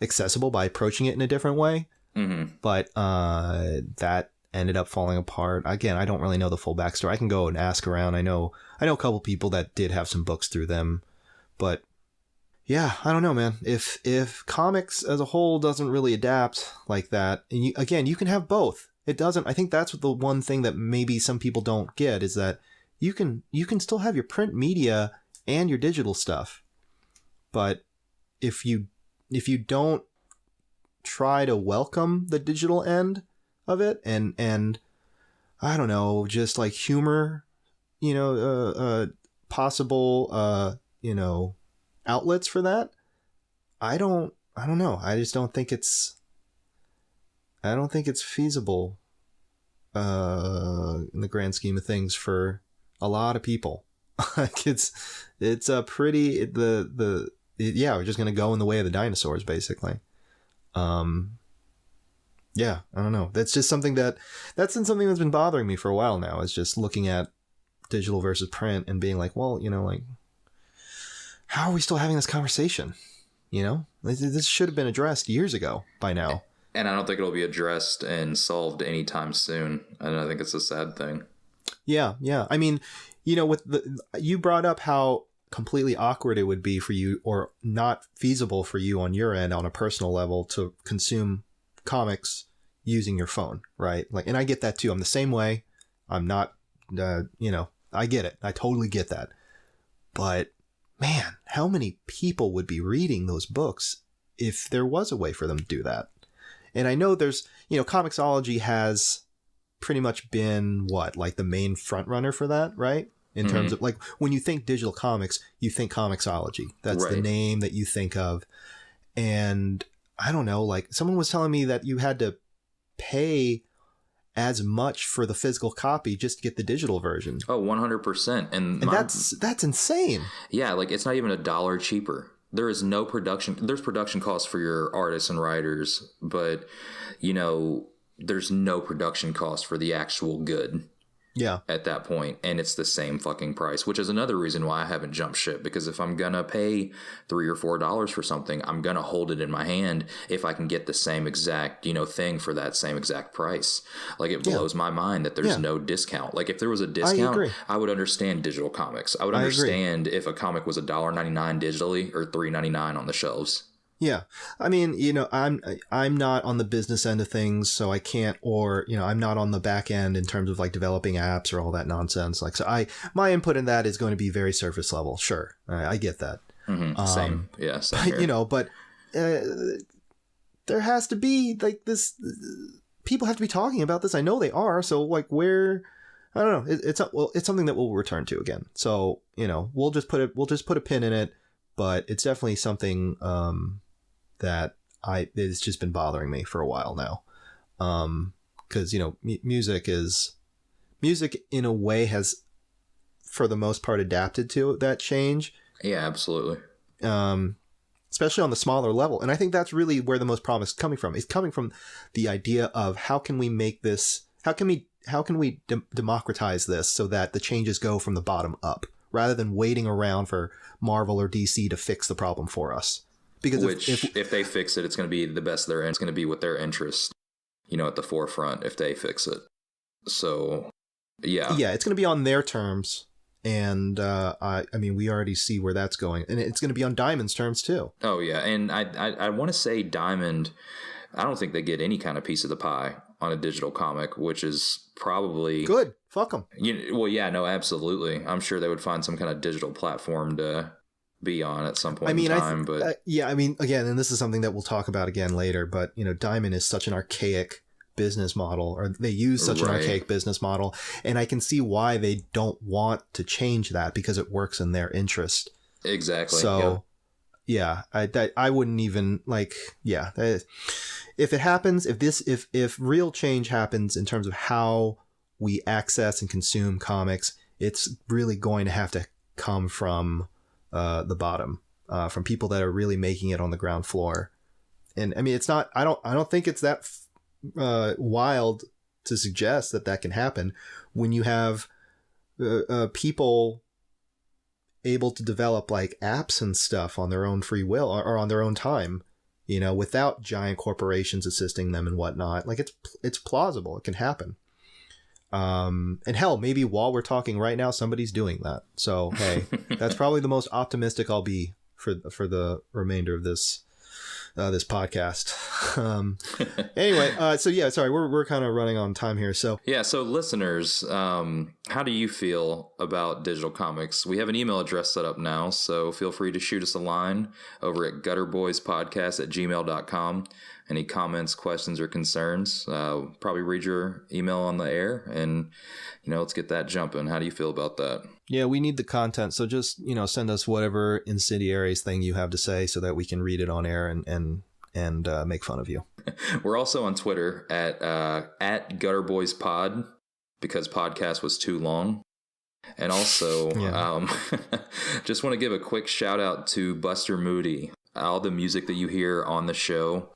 accessible by approaching it in a different way. But that ended up falling apart. Again, I don't really know the full backstory. I can go and ask around. I know a couple people that did have some books through them, but yeah, I don't know, man. If comics as a whole doesn't really adapt like that, and you can have both. It doesn't. I think that's the one thing that maybe some people don't get, is that you can still have your print media and your digital stuff, but if you don't try to welcome the digital end of it and I don't know, just like humor, possible, outlets for that, I don't know. I just don't think it's feasible in the grand scheme of things for a lot of people. Like it's a pretty we're just gonna go in the way of the dinosaurs, basically. Yeah, I don't know. That's just something that's been bothering me for a while now, is just looking at digital versus print and being like, well, like, how are we still having this conversation? This should have been addressed years ago by now. And I don't think it'll be addressed and solved anytime soon. And I think it's a sad thing. Yeah. I mean, you brought up how completely awkward it would be for you, or not feasible for you on your end on a personal level, to consume comics using your phone, right? Like, and I get that too. I'm the same way. I'm not, I get it. I totally get that. But man, how many people would be reading those books if there was a way for them to do that? And I know there's, Comixology has pretty much been like the main front runner for that, right? In terms of, like, when you think digital comics, you think Comixology. That's right. The name that you think of. And I don't know, like, someone was telling me that you had to pay as much for the physical copy just to get the digital version. Oh, 100%. And that's insane. Yeah, like, it's not even $1 cheaper. There is no production. There's production costs for your artists and writers, but, there's no production cost for the actual good. Yeah. At that point, and it's the same fucking price, which is another reason why I haven't jumped ship, because if I'm gonna pay $3 or $4 for something, I'm gonna hold it in my hand if I can get the same exact, thing for that same exact price. Like, it blows my mind that there's no discount. Like, if there was a discount, I would understand digital comics. I would understand if a comic was $1.99 digitally or $3.99 on the shelves. Yeah. I mean, I'm not on the business end of things, so I can't, or, I'm not on the back end in terms of like developing apps or all that nonsense. Like, so my input in that is going to be very surface level. Sure. I get that. Mm-hmm. Same. Yeah. Same here. But there has to be like this, people have to be talking about this. I know they are. So like I don't know. It's something that we'll return to again. So, we'll just put a pin in it, but it's definitely something, that it's just been bothering me for a while now. Cause music in a way has, for the most part, adapted to that change. Yeah, absolutely. Especially on the smaller level. And I think that's really where the most promise is coming from. It's coming from the idea of how can we make this, how can we democratize this so that the changes go from the bottom up rather than waiting around for Marvel or DC to fix the problem for us. Because if they fix it, it's going to be the best it's going to be with their interest, at the forefront if they fix it. So, yeah. Yeah, it's going to be on their terms. And I mean, we already see where that's going. And it's going to be on Diamond's terms, too. Oh, yeah. And I want to say Diamond, I don't think they get any kind of piece of the pie on a digital comic, which is probably... Good. Fuck them. Well, yeah, no, absolutely. I'm sure they would find some kind of digital platform to be on at some point in time. But I mean, again, and this is something that we'll talk about again later, but, Diamond is such an archaic business model, or they use such an archaic business model, and I can see why they don't want to change that because it works in their interest. Exactly. So I wouldn't even if it happens, if real change happens in terms of how we access and consume comics, it's really going to have to come from the bottom, from people that are really making it on the ground floor. And I mean, it's not, I don't think it's that wild to suggest that can happen when you have people able to develop like apps and stuff on their own free will or on their own time, without giant corporations assisting them and whatnot. Like it's plausible. It can happen. And hell, maybe while we're talking right now, somebody's doing that. So, hey, that's probably the most optimistic I'll be for the remainder of this podcast. Anyway, so yeah, sorry, we're kind of running on time here. So yeah, so listeners, how do you feel about digital comics? We have an email address set up now, so feel free to shoot us a line over at gutterboyspodcast@gmail.com. Any comments, questions, or concerns? Probably read your email on the air, and let's get that jumping. How do you feel about that? Yeah, we need the content, so just send us whatever incendiaries thing you have to say, so that we can read it on air and make fun of you. We're also on Twitter at gutterboyspod, because podcast was too long. And also, just want to give a quick shout out to Buster Moody. All the music that you hear on the show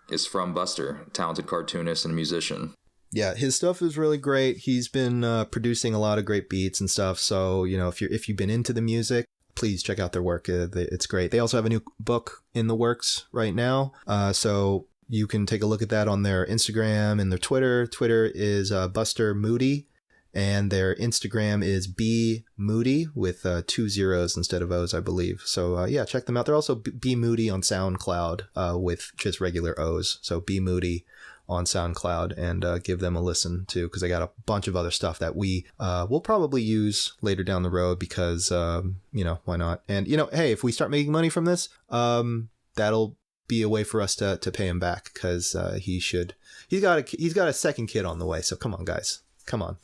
is from Buster, talented cartoonist and musician. Yeah, his stuff is really great. He's been producing a lot of great beats and stuff. So, if you've been into the music, please check out their work. It's great. They also have a new book in the works right now. So you can take a look at that on their Instagram and their Twitter. Twitter is Buster Moody, and their Instagram is Be Moody with 2 zeros instead of O's, I believe. So yeah, check them out. They're also Be Moody on SoundCloud with just regular O's. So Be Moody on SoundCloud, and give them a listen too, because I got a bunch of other stuff that we will probably use later down the road, because why not? And hey, if we start making money from this, that'll be a way for us to pay him back, because he's got a second kid on the way. So come on, guys, come on.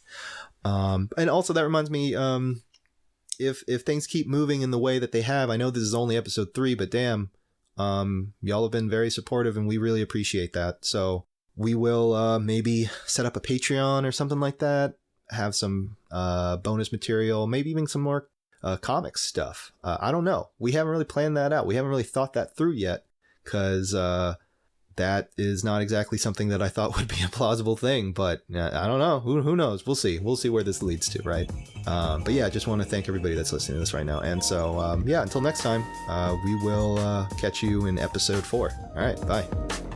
And also that reminds me, if things keep moving in the way that they have, I know this is only episode 3, but damn, y'all have been very supportive, and we really appreciate that. So we will maybe set up a Patreon or something like that, have some bonus material, maybe even some more comics stuff. I don't know. We haven't really planned that out. We haven't really thought that through yet, because that is not exactly something that I thought would be a plausible thing, but I don't know. Who knows? We'll see. We'll see where this leads to, right? But yeah, I just want to thank everybody that's listening to this right now. And so, yeah, until next time, we will catch you in episode 4. All right, bye.